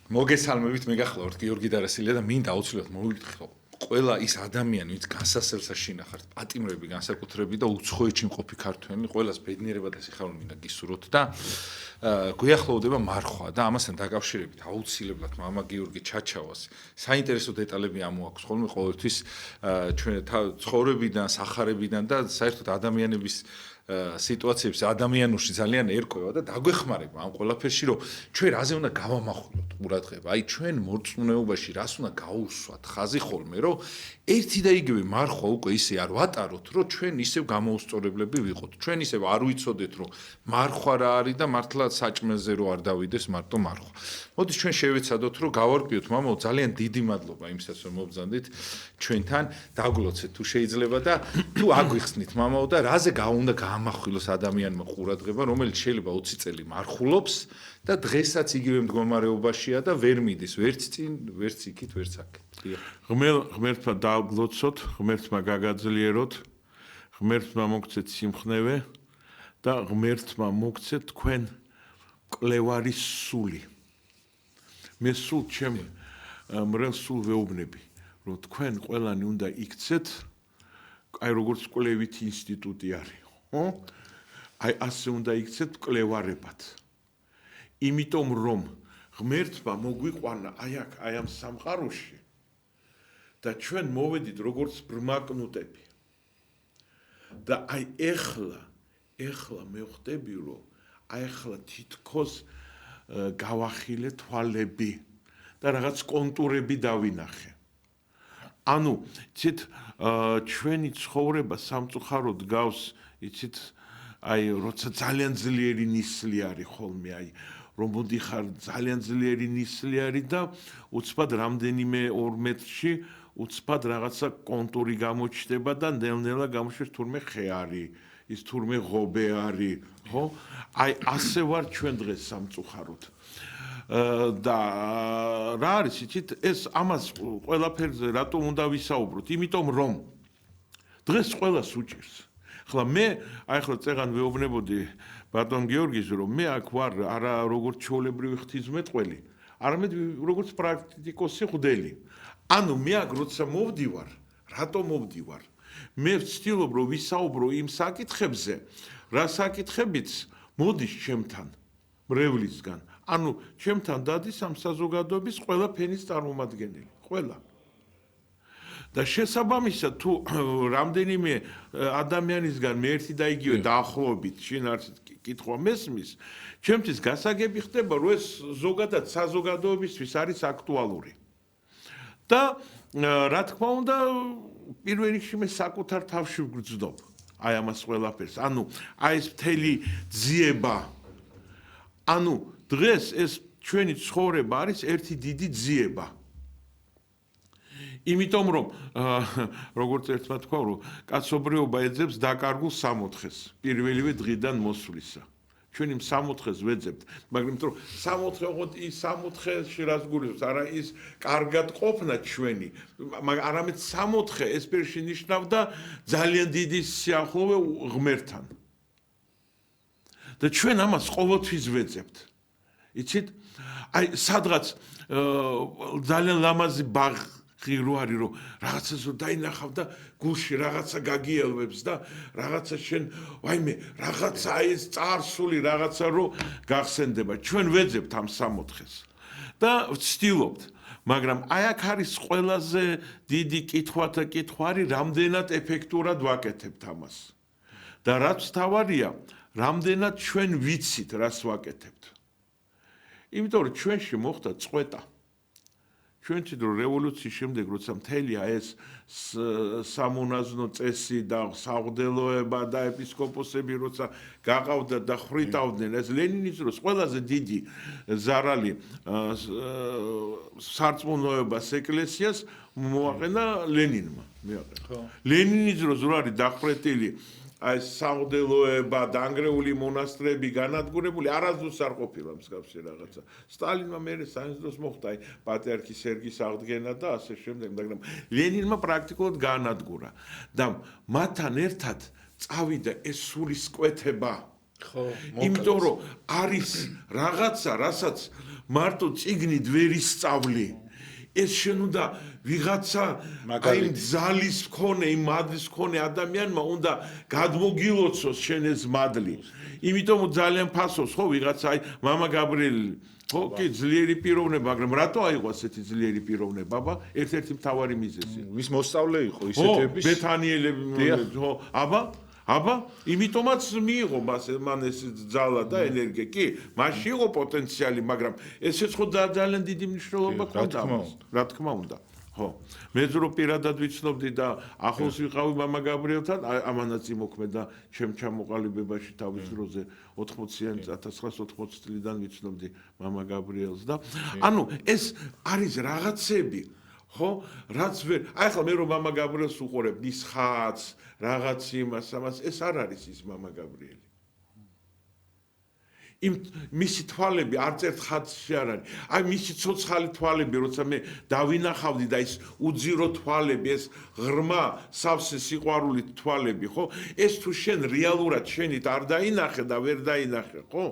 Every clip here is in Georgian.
მოგესალმებით, მეგახლავართ გიორგი დარასილია და მინდა აუცილებლად მოვიტყო ყველა ის ადამიანი, ვინც განსასწრებსა შინახართ, პატიმრები, განსაკუთრებით და უცხოეთში მყოფი ქართველი, ყველას ბედნიერება და სიხარული მინდა გისურვოთ და გვიახლოვდება მარხვა და ამასთან დაკავშირებით აუცილებლად მამა გიორგი ჩაჩავას საინტერესო დეტალები ამოაქვს ხოლმე ყოველთვის ჩვენ ცხოვრებიდან, სახარებიდან და საერთოდ ადამიანების სიტუაციებს ადამიანურში ძალიან ერკვევა და დაგვეხმარება ამ ყველაფერში, რომ ჩვენ რაზე უნდა გავამახვილოთ ყურადღება, აი ჩვენ მორწმუნეობაში რას უნდა გაუსვათ ხაზი ხოლმე, რომ ერთი და იგივე მარხვა უკვე ისე არ ვატაროთ, რომ ჩვენ ისევ გამოუსწორებლები ვიყოთ. ჩვენ ისევ არ ვიცოდეთ, რომ მარხვა რა არის და მართლა საჭმელზე რო არ დავიდეს მარტო მარხვა. მოდით ჩვენ შევეცადოთ, რომ გავარკვიოთ, მამაო, ძალიან დიდი მადლობა იმისას, რომ მობრძანდით ჩვენთან, დაგლოცეთ თუ შეიძლება და თუ აგვიხსნით, მამაო, და რაზე უნდა გამახვილოს ადამიანმა ყურადღება, რომელიც შეიძლება 20 წელი მარხულობს და დღესაც იგივე მდგომარეობაშია და ვერ მიდის ვერც წინ, ვერც იქით, ვერც აქეთ. ღმერთმა დაგლოცოთ, ღმერთმა გაგაძლიეროთ, ღმერთმა მოგცეთ სიმხნევე და ღმერთმა მოგცეთ თქვენ მკვლევარის სული. მე სულ ჩემ მრევლ სულ ვეუბნები, რომ თქვენ ყველანი უნდა იქცეთ, აი როგორც კვლევითი ინსტიტუტი არის. აი ასე უნდა იქცეთ მკვლევარებად. იმიტომ რომ ღმერთმა მოგვიყვანა აი აქ, აი ამ სამყაროში და ჩვენ მოვედით როგორც ბრმაკნუტები. და აი ეხლა მე ვხვდები, რომ აი ეხლა თითქოს გავახილე თვალები და რაღაც კონტურები დავინახე. ანუ იცით ჩვენი ცხოვრება სამწუხაროდ გავს, იცით აი როცა ძალიან ძლიერი ნისლი არის ხოლმე, აი რომ მოდიხარ ძალიან ძლიერი ნისლი არის და უცბად რამდენიმე 2 მეტრში უცბად რაღაცა კონტური გამოჩნდება და ნელ-ნელა გამოჩნდეს თურმე ხე არის, ის თურმე ღობე არის, ხო? აი ასე ვარ ჩვენ დღეს სამწუხაროდ. და რა არის იცით ეს ამას ყველაფერზე რატომ უნდა ვისაუბროთ? იმიტომ რომ დღეს ყველას უჭირს. ხლა მე აი ხლა წეგან ვეუბნებოდი ბატონ გიორგის, რომ მე აქ ვარ არა როგორც ჩვეულებრივი ღვთისმეტყველი, არამედ როგორც პრაქტიკოსი ღვთელი. ანუ მე აქ როცა მოვდივარ, რატომ მოვდივარ? მე ვცდილობ რომ ვისაუბრო იმ საკითხებზე, რა საკითხებიც მოდის ჩემთან მრევლისგან. ანუ ჩემთან დადის ამ საზოგადოების ყველა ფენის წარმომადგენელი, ყველა. და შესაბამისად თუ რამდენიმე ადამიანისგან მე ერთი და იგივე დაახლოებით შინაარსით კითხვა მესმის, ჩემთვის გასაგები ხდება, რომ ეს ზოგადად საზოგადოებისთვის არის აქტუალური. და რა თქმა უნდა, პირველ რიგში მე საკუთარ თავში ვგრძნობ აი ამას ყველაფერს. ანუ აი ეს მთელი ძიება. ანუ დღეს ეს ჩვენი ცხოვრება არის ერთი დიდი ძიება. იმიტომ რომ როგორც ერთმა თქვა, რომ კაცობრიობა ეძებს დაკარგულ სამოთხეს პირველივე დღიდან მოსვლისა. ჩვენ იმ სამოთხეს ვეძებთ, მაგრამ იმიტომ რომ სამოთხე ოღონდ ის სამოთხეში რას გულისხმობს, არა ის კარგად ყოფნა ჩვენი, არამედ სამოთხე ეს პირში ნიშნავდა ძალიან დიდი სიახლოვე ღმერთთან. და ჩვენ ამას ყოველთვის ვეძებთ. იცით? აი სადღაც ძალიან ლამაზი ბაღი რო არის, რომ რაღაცას რო დაინახავ და გულში რაღაცა გაგიელვებს და რაღაცა შენ ვაიმე რაღაცა აი ეს წარსული რაღაცა რო გახსენდება. ჩვენ ვეძებთ ამ სამოთხეს და ვცდილობთ, მაგრამ აი აქ არის ყველაზე დიდი კითხვათა კითხვარი, რამდენად ეფექტურად ვაკეთებთ ამას. და რაც თავარია, რამდენად ჩვენ ვიცით რას ვაკეთებთ. იმიტომ რომ ჩვენში მოხდა წყვეტა. ჩვენში რომ რევოლუციის შემდეგ როცა მთელი ეს სამონაზნო წესი და საღვთელოება და ეპისკოპოსები როცა გაყავდა და ხრიტავდნენ ეს ლენინის დროს ყველაზე დიდი ზარალი სარწმუნოებას ეკლესიას მოაყენა ლენინმა. ლენინის დროს რო არის დახვრეტილი აი საღვთელოება, დანგრეული მონასტრები, განადგურებული, არასდროს არ ყოფილა მსგავსი რაღაცა. სტალინმა მერე საინს დროს მოხდა აი პატრიარქი სერგის აღდგენა და ასე შემდეგ, მაგრამ ლენინმა პრაქტიკულად განადგურა. და მათთან ერთად წავიდა ეს სულისკვეთება, ხო, იმიტომ რომ არის რაღაცა, რასაც მარტო წიგნით ვერ ისწავლი. ეს შენ უნდა ვიღაცა აი ძალის მქონე, იმ მადლის მქონე ადამიანმა უნდა გადმოგილოცოს შენ ეს მადლი. იმიტომ ძალიან ფასობს ხო ვიღაცა აი მამა გაბრიელი ხო კი ძლიერი პიროვნება, მაგრამ რატო აიღო ასეთი ძლიერი პიროვნება? აბა, ერთ-ერთი მთავარი მიზეზი. ვის მოსწავლე იყო ისეთების? ბეთანიელები, ხო, აბა, იმიტომაც მიიღო მან ეს ძალა და ენერგია. კი, მასში იყო პოტენციალი, მაგრამ ესეც ხო ძალიან დიდი მნიშვნელობა ჰქონდა. რა თქმა უნდა. ხო. მე ზრო პირადად ვიცნობდი და ახლოს ვიყავი მამა გაბრიელთან, ამანაც იმოქმედა ჩემ ჩამოყალიბებაში თავის დროზე 80-იან 1980 წლიდან ვიცნობდი მამა გაბრიელს და ანუ ეს არის რაღაცები ხო რაც ვერ აი ხა მე რომ მამა გაბრიელს უყურებ ის ხაც რაღაც იმას ეს არ არის ის მამა გაბრიელი იმ მისი თვალები არც ერთ ხაზში არ არის. აი მისი ცოცხალი თვალები, როცა მე დავინახავდი და ის უძირო თვალები, ეს ღრმა, სავსე სიყვარულით თვალები, ხო? ეს თუ შენ რეალურად შენით არ დაინახე და ვერ დაინახე, ხო?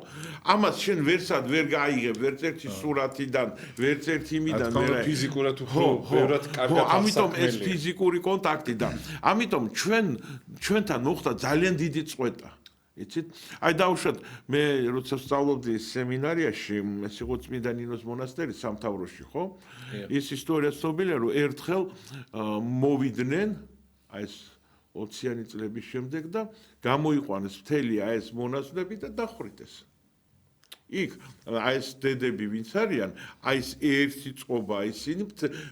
ამას შენ ვერსად ვერ გაიგებ, ვერც ერთი სურათიდან, ვერც ერთი იმიდან, მე ფიზიკურად უფრო ბევრად კარგად ახსნა. ამიტომ ეს ფიზიკური კონტაქტი და ამიტომ ჩვენთან მოხდა ძალიან დიდი წვეტა. იცით? აი დავუშვათ მე როცა ვსწავლობდი სემინარიაში, ეს იყო წმინდა ნინოს მონასტერი სამთავროში, ხო? ის ისტორია ცნობილია, რომ ერთხელ მოვიდნენ აი ეს 20-იანი წლების შემდეგ და გამოიყვანეს მთელი აი ეს მონაზვნები და დახვრიტეს. იქ აი ეს დედები ვინც არიან, აი ეს ერთი წყობა ისინი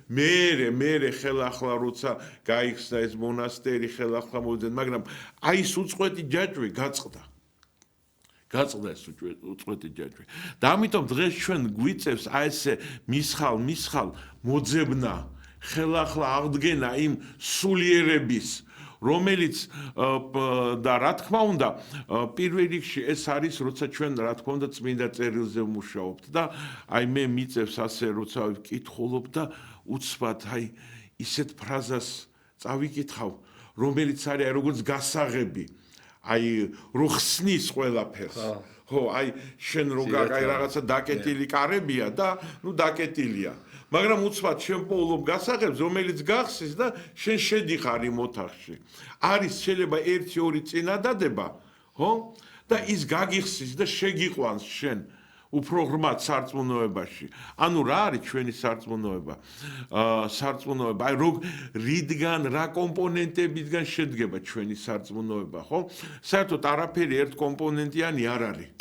მერე ხელახლა როცა გაიხსნა ეს მონასტერი ხელახლა მოვიდნენ, მაგრამ აი ეს უწყვეტი ჯაჭვი გაწყდა ეს უწყვეტი ჯაჭვი. და ამიტომ დღეს ჩვენ გვიწევს აი ესე მისხალ მოძებნა ხელახლა აღდგენა იმ სულიერების რომელიც და რა თქმა უნდა პირველ რიგში ეს არის როცა ჩვენ რა თქმა უნდა წმინდა წერილზე ვმუშაობთ და აი მე მიწევს ასე როცა ვკითხულობ და უცბად აი ისეთ ფრაზას წავიკითხავ რომელიც არის აი როგორც გასაღები აი რო ხსნის ყველაფერს ხო აი შენ რო აი რაღაცა დაკეტილი კარებია და ნუ დაკეტილია მაგრამ უცბად შენ პოულობ გასაღებს რომელიც გახსის და შენ შედიხარ იმ ოთახში არის შეიძლება 1-2 წინადადება ხო და ის გაგიხსის და შეგიყვანს შენ უფრო ღრმად სარწმუნოებაში ანუ რა არის ჩვენი სარწმუნოება სარწმუნოება აი რიდან რა კომპონენტებიდან შედგება ჩვენი სარწმუნოება ხო საერთოდ არაფერი ერთ კომპონენტიანი არ არის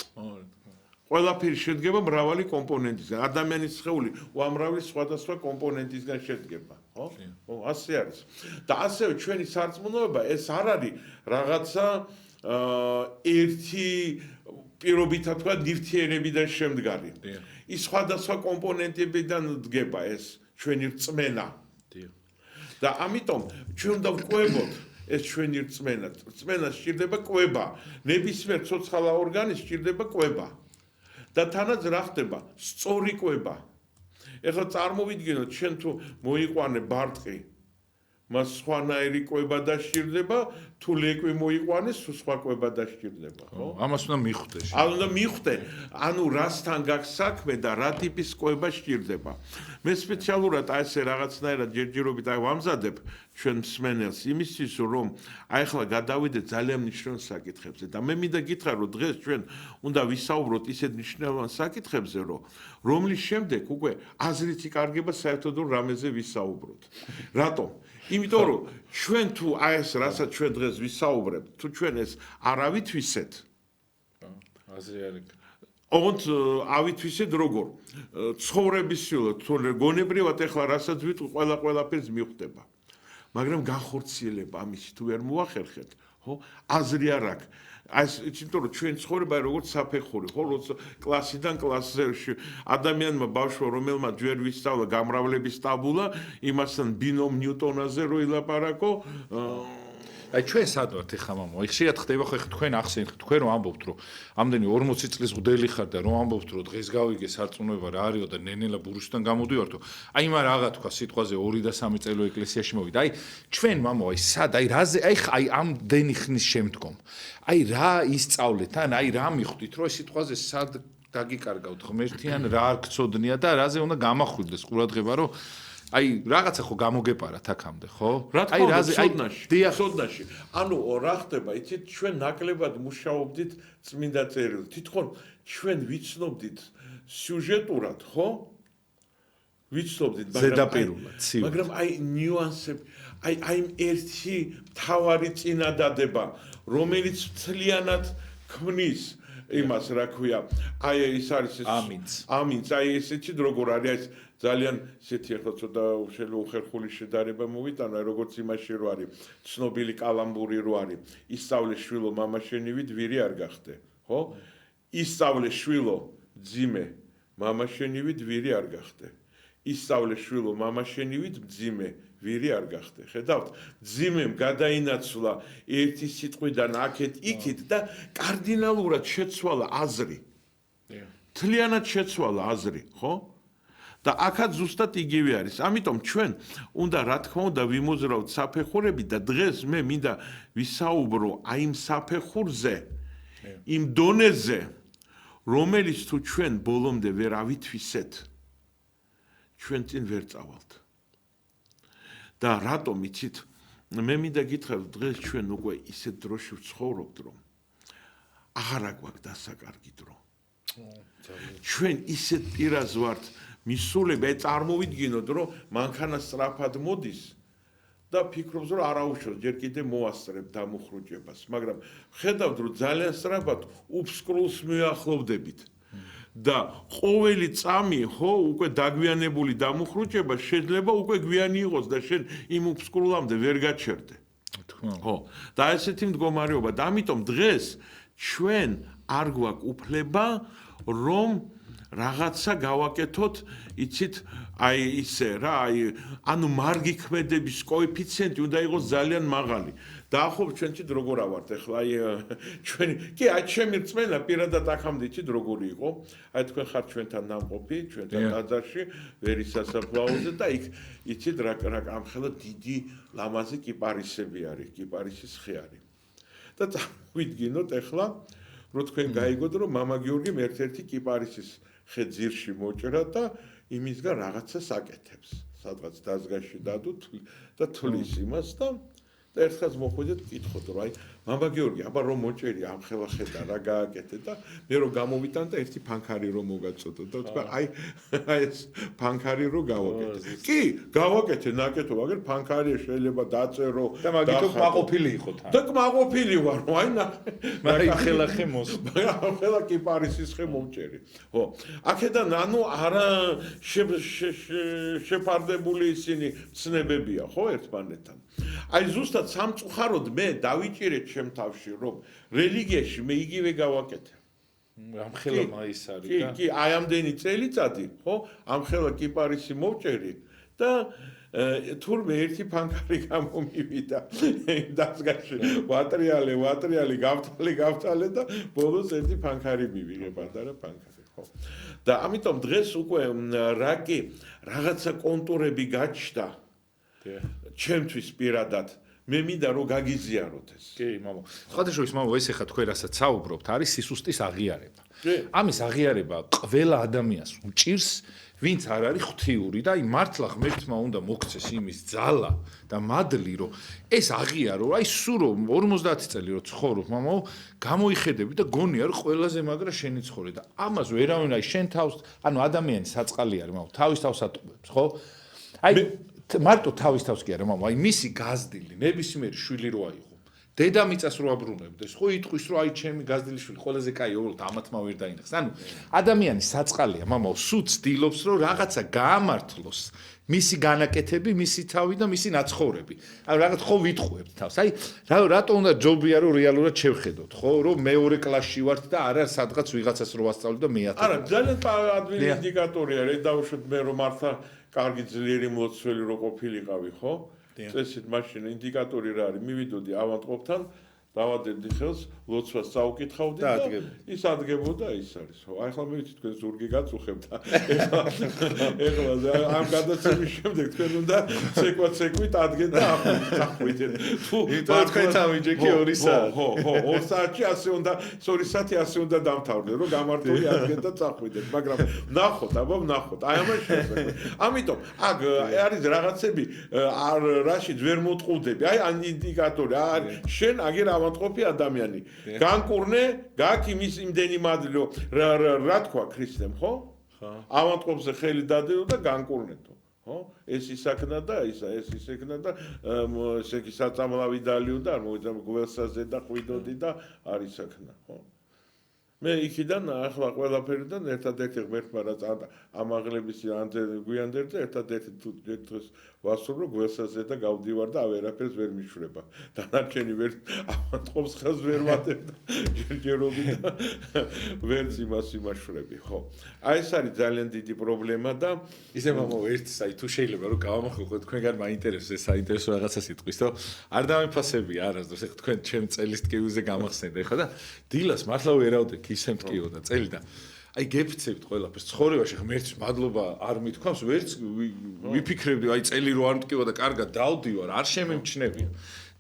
ყველაფერი შედგება მრავალი კომპონენტისგან. ადამიანის სხეული უამრავი სხვადასხვა კომპონენტისგან შედგება, ხო? ხო, ასე არის. და ასევე ჩვენი სარწმუნოება ეს არ არის რაღაცა ერთი პირობითად თქვა ნივთიერებიდან შემდგარი. ის სხვადასხვა კომპონენტებიდან დგება ეს ჩვენი რწმენა. და ამიტომ ჩვენ უნდა ვყვებოთ ეს ჩვენი რწმენა. რწმენას სჭირდება კვება. ნებისმიერ ცოცხალ ორგანიზმს სჭირდება კვება. და თანაც რა ხდება? სწორი კვება. ეხლა წარმოვიდგინოთ, შენ თუ მოიყვანე ბარტყი, მას სხვანაირი კვება დასჭირდება, თუ ლეკვი მოიყვანეს, თუ სხვა კვება დასჭირდება, ხო? ამას უნდა მიხვდე. უნდა მიხვდე, ანუ რასთან გაქვს საქმე და რა ტიპის კვება სჭირდება. მე სპეციალურად აი ესე რაღაცნაირად ჯერჯერობით აი ვამზადებ ჩვენ მსმენელს იმისთვის რომ აი ახლა გადავიდეთ ძალიან მნიშვნელოვან საკითხებზე და მე მინდა გითხრა რომ დღეს ჩვენ უნდა ვისაუბროთ ისეთ მნიშვნელოვან საკითხებზე რომლის შემდეგ უკვე აზრიც იკარგება საერთოდ რამეზე ვისაუბროთ. რატომ? იმიტომ რომ ჩვენ თუ აი ეს რასაც ჩვენ დღეს ვისაუბრებთ, თუ ჩვენ ეს არ ავითვისეთ აზრი არ იქნება. ოღონდ ავითვისეთ როგორ? ცხოვრებისილად, თუ გონებრივად ეხლა რასაც ვიტყვი, ყველაფერს მიხვდება. მაგრამ განხორციელება ამისი თუ ვერ მოახერხეთ, ხო? აზრი არ აქვს. იმიტომ რომ ჩვენ ცხოვრება როგორც საფეხური, ხო? როცა კლასიდან კლასში ადამიანმა ბავშვმა რომელმაც ჯერ ვისწავლა გამრავლების ტაბულა, იმასთან ბინომ ნიუტონაზე რო ილაპარაკო, აი ჩვენ სად ვართ ეხლა მამო? აი ხშირად ხდება ხო ეხლა თქვენ ახსენეთ, თქვენ რომ ამბობთ რომ ამდენი 40 წლის მღვდელი ხარ და რომ ამბობთ რომ დღეს გავიგე სარწმუნოება რა არისო და ნენელა ბურუშთან გამოდივართო. აი მაგ რაღა თქვა სიტყვაზე 2 და 3 წელი ეკლესიაში მოვიდა. აი ჩვენ მამო აი სად აი რაზე აი ამდენი ხნის შემდგომ. აი რა ისწავლეთ ან აი რა მიხვდით რომ ეს სიტყვაზე სად დაგიკარგავთ ღმერთიან რა არ გწოდნია და რაზე უნდა გამახვილდეს ყურადღება რომ აი რაღაცა ხო გამოგეპარათ აქამდე ხო? აი რაზე სოდნაში. ანუ რა ხდება, იცით, ჩვენ ნაკლებად მუშაობდით წმინდა წერილით. თითქოს ჩვენ ვიცნობდით სიუჟეტურად, ხო? ვიცნობდით, მაგრამ აი ნიუანსები, აი ერთი მთავარი წინადადება, რომელიც მთლიანად ქმნის იმას, რა ქვია, აი ის არის ამინც, აი ესეთი როგორ არის ძალიან ისეთი ახლა ცოტა უხერხული შედარება მოვიტანო, აი როგორც იმაში რო არის ცნობილი კალამბური რო არის ისწავლე შვილო მამაშენივით ვირი არ გახდე, ხო? ისწავლე შვილო ძიმე მამაშენივით ვირი არ გახდე. ისწავლე შვილო მამაშენივით ძიმე ვირი არ გახდე. ხედავთ? ძიმემ გადაინაცვლა ერთი სიტყვიდან აქეთ იქით და კარდინალურად შეცვალა აზრი. მთლიანად შეცვალა აზრი, ხო? და აქაც ზუსტად იგივე არის. ამიტომ ჩვენ უნდა რა თქმა უნდა ვიმოძრავთ საფეხურები და დღეს მე მინდა ვისაუბრო აი იმ საფეხურზე, იმ დონეზე, რომელიც თუ ჩვენ ბოლომდე ვერ ავითვისეთ, ჩვენ წინ ვერ წავალთ. და რატომ იცით? მე მინდა გითხრათ, დღეს ჩვენ უკვე ისეთ დროში ვცხოვრობთ, რომ აღარ აგვაქვს დასაკარგი დრო. ჩვენ ისეთ პირას ვართ მისულები, წარმოვიდგინოთ, რომ მანქანა სწრაფად მოდის და ფიქრობს, რომ არაუშავს, ჯერ კიდე მოასწრებ დამუხრუჭებას, მაგრამ ხედავთ, რომ ძალიან სწრაფად უფსკრულს მიახლოვდებით. და ყოველი წამი, ხო, უკვე დაგვიანებული დამუხრუჭება შეიძლება უკვე გვიანი იყოს და შენ იმ უფსკრულამდე ვერ გაჩერდე. ხო, და ესეთი მდგომარეობა და ამიტომ დღეს ჩვენ არ გვაქვს უფლება, რომ რაღაცა გავაკეთოთ, იცით, აი ისე რა, აი ანუ მარგი ქმედების კოეფიციენტი უნდა იყოს ძალიან მაღალი. დაახობ ჩვენ ცით როგორ ავართ ახლა აი ჩვენი კი აი ჩემი რწმენა პირადად აქამდე იცით როგორი იყო აი თქვენ ხართ ჩვენთან ნამყოფი ჩვენთან ტაძარში ვერის სასაფლაოზე და იქ იცით რა ამხელა დიდი ლამაზი კიპარისები არის კიპარისის ხე არის და წავიდგინოთ ახლა რომ თქვენ გაიგოთ რომ მამა გიორგიმ ერთ-ერთი კიპარისის ხე ძირში მოჭრა და იმისგან რაღაცას აკეთებს სადღაც დაზგაში დადო და თulis იმას და ერთხელ მოხვიდეთ კითხოთ რომ აი მამა გიორგი აბა რომ მოჭერი ამ ხელა ხედა რა გააკეთე და მე რომ გამოვიტან და ერთი ფანქარი რომ მოგაწოდო და თქვა აი ეს ფანქარი რომ გავაკეთე კი გავაკეთე ნაკეთო მაგრამ ფანქარი შეიძლება დაწერო და მაგითო მაყოფილი იყო თან და მაყოფილი ვარ აი მაგრამ ხელა ხე მოს ხელა კიპარისის ხე მომჭერი ხო აქედან ანუ არა შეფარდებული ისინი ცნებებია ხო ერთმანეთთან აი ზუსტად სამწუხაროდ მე დავიჭირეთ ჩემ თავში რომ რელიგიაში მე იგივე გავაკეთე. ამხელა მაის არის და კი, აი ამდენი წელიწადი, ხო? ამხელა კიპარისი მოვჭერი და თურმე ერთი ფანქარი გამომივიდა დაზგაში. ვატრიალე, გავთალე და ბოლოს ერთი ფანქარი მივიღე, პატარა ფანქარი, ხო? და ამიტომ დღეს უკვე რაკი რაღაცა კონტურები გაჩნდა. ჩემთვის პირადად მე მინდა რომ გაგიზიაროთ ეს. კი, მამო. სხვადასხვა მამო, ეს ახლა თქვენ რასაც საუბრობთ, არის სისუსტის აღიარება. ამის აღიარება ყველა ადამიანს უჭირს, ვინც არ არის ღვთიური და აი მართლა ღმერთმა უნდა მოგცეს იმის ძალა და მადლი, რომ ეს აღიარო, აი სულ რომ 50 წელი რო ცხოვრობ, მამო, გამოიხედები და გონია რომ ყველაზე მაგრა შენი ცხოვრე და ამას ვერავინ აი შენ თავს, ანუ ადამიანი საწყალი არის, მამო, თავის თავს ატყუებს, ხო? აი მარტო თავის თავს კი არა მამა აი მისი გაზრდილი ნებისმიერი შვილი რო აიღო დედამიწას რო აბრუნებდეს ხო იტყვის რომ აი ჩემი გაზრდილი შვილი ყველაზე კაი ოღონდ ამათმა ვერ დაინახეს ანუ ადამიანის საწყალია მამა სულ ცდილობს რომ რაღაცა გაამართლოს მისი განაკეთები მისი თავი და მისი ნაცხოვრები ანუ რაღაც ხო ვიტყუებთ თავს აი რატო უნდა ჯობია რომ რეალურად შევხედოთ ხო რომ მეორე კლასში ვართ და არა სადღაც ვიღაცას რო ვასწავლებ და მე არა ძალიან ადმინისტრატორია რე დავუშვით მე რომ მართლა კარგი ძლიერი მლოცველი რო ყოფილიყავი, ხო? წესით მაშინ ინდიკატორი რა არის? მივიდოდი ავადმყოფთან, დავადებდი ხელს, ლოცვას წაუკითხავდი და ის ადგებოდა ის არის. ხო, აი ახლა მივიცით თქვენ ზურგი გაწუხებთ. ეხლა ამ გადაცემის შემდეგ თქვენ უნდა ცეკვით ადგეთ და ახვითეთ. თუ თქვენ თავიჯექი 2 საათი. ხო, 2 საათში ასე უნდა 2 საათი ასე უნდა დამთავრდეთ, რომ გამართული ადგეთ და წახვიდეთ, მაგრამ ნახოთ, ნახოთ. აი ამას შესაძლოა. ამიტომ აქ არის რაღაცები რაშიც ვერ მოტყუდები. აი ამ ინდიკატორი არის შენ აგერ ავადმყოფი ადამიანი. განკურნე, გაქვს იმის იმდენი მადლი, რომ რა თქვა ქრისტემ, ხო? ავადმყოფზე ხელი დადეო და განკურნეთო. ხო? ეს ისაქნა და ეს ისაქნა და ესე იგი საწამლავი დალიო და არ მოვიდა გველსაზე და ხვიდოდი და არ ისაქნა, ხო? მე იქიდან ახლა ყველაფერიდან ერთადერთი ღმერთმა რაც ამაღლების გვიანდერზე ერთადერთი თუ დღეს ვასრულო გველსაზე და გავდივარ და ავერაფერს ვერ მიშვება. დანარჩენი ვერ ავადმყოფს ხელს ვერ ვატებ და ჯერჯერობით და ვერც იმას იმაშვები, ხო? აი ეს არის ძალიან დიდი პრობლემა და ისე მამო ერთ საი თუ შეიძლება რომ გავამახვილო თქვენგან მაინტერესებს ეს საინტერესო რაღაცა სიტყვის და არ დამიფასებია არასდროს ეხლა თქვენ ჩემ წელის ტკივიზე გამახსენდა ეხლა და დილას მართლა ვერავდე ისე მткиო და წელი და აი გეფიცებთ ყველაფერს ცხოვრებაში ღმერთს მადლობა არ მithქვამს ვერც ვიფიქრებდი აი წელი რო არ მткиო და კარგად დავდივარ არ შემემჩნევია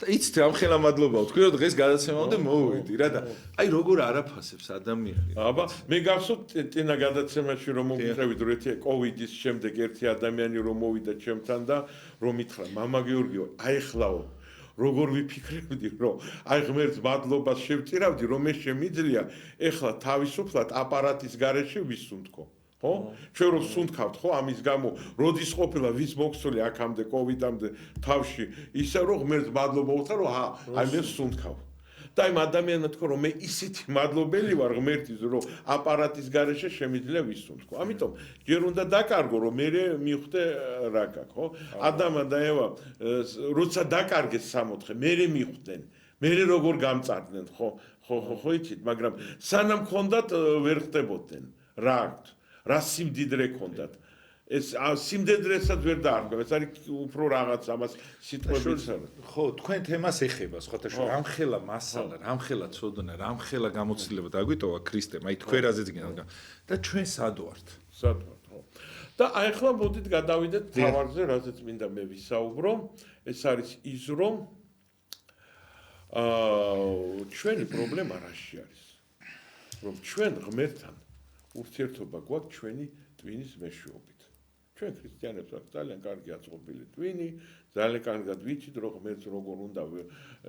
და იცით ამხელა მადლობაო თქვი რომ დღეს გადაცემამდე მოვიდი რა და აი როგორ არაფასებს ადამიანი აბა მე გახსოვთ ტინა გადაცემაში რომ მოგიყვებით რომ ერთი კოვიდის შემდეგ ერთი ადამიანი რომ მოვიდა ჩემთან და რომ მითხრა მამა გიორგიო აი ხლაო როგორ ვიფიქრებდი რომ აი ღმერთს მადლობას შევწირავდი რომ მე შემიძლია ეხლა თავისუფლად აპარატის გარეშე ვისუნთქო ხო ჩვენ რომ სუნთქავთ ხო ამის გამო როდის ყოფილა ვის მოგცოლი აქამდე კოვიდამდე თავში ისა რომ ღმერთს მადლობა უთხრა რომ აი მე სუნთქავ და იმ ადამიანმა თქვა რომ მე ისეთი მადლობელი ვარ ღმერთის რომ აპარატის გარეშე შემიძლია ვისუნთქო ამიტომ ჯერ უნდა დაკარგო რომ მე მივხვდე რა გაქვს ხო ადამა და ევა როცა დაკარგეს 64 მე მივხვდნენ მე როგორ გამწარდნენ ხო იცით მაგრამ სანამ ხონდათ ვერ ხდებოდნენ რა აქვთ რა სიმდიდრე ხონდათ ეს სიმდედრესაც ვერ დაარქვე ეს არის უფრო რაღაც ამას სიტყვებიც ხო თქვენ თემას ეხება სხვათა რამხელა მასალა რამხელა ცოდნა რამხელა გამოცდილება დაგვიტოვა ქრისტემ აი თქვენაზეც გინდა და ჩვენ სად ვართ ხო და აი ახლა მოდით გადავიდეთ თავარზე რაზეც მინდა მე ვისაუბრო ეს არის ის რომ ჩვენი პრობლემა რაში არის რომ ჩვენ ღმერთთან ურთიერთობა გვაქვს ჩვენი ტვინის მეშვეობით ჩვენ ქრისტიანებს აქვს ძალიან კარგი აწყობილი ტვინი, ძალიან კარგად ვიცით რომ ღმერთს როგორ უნდა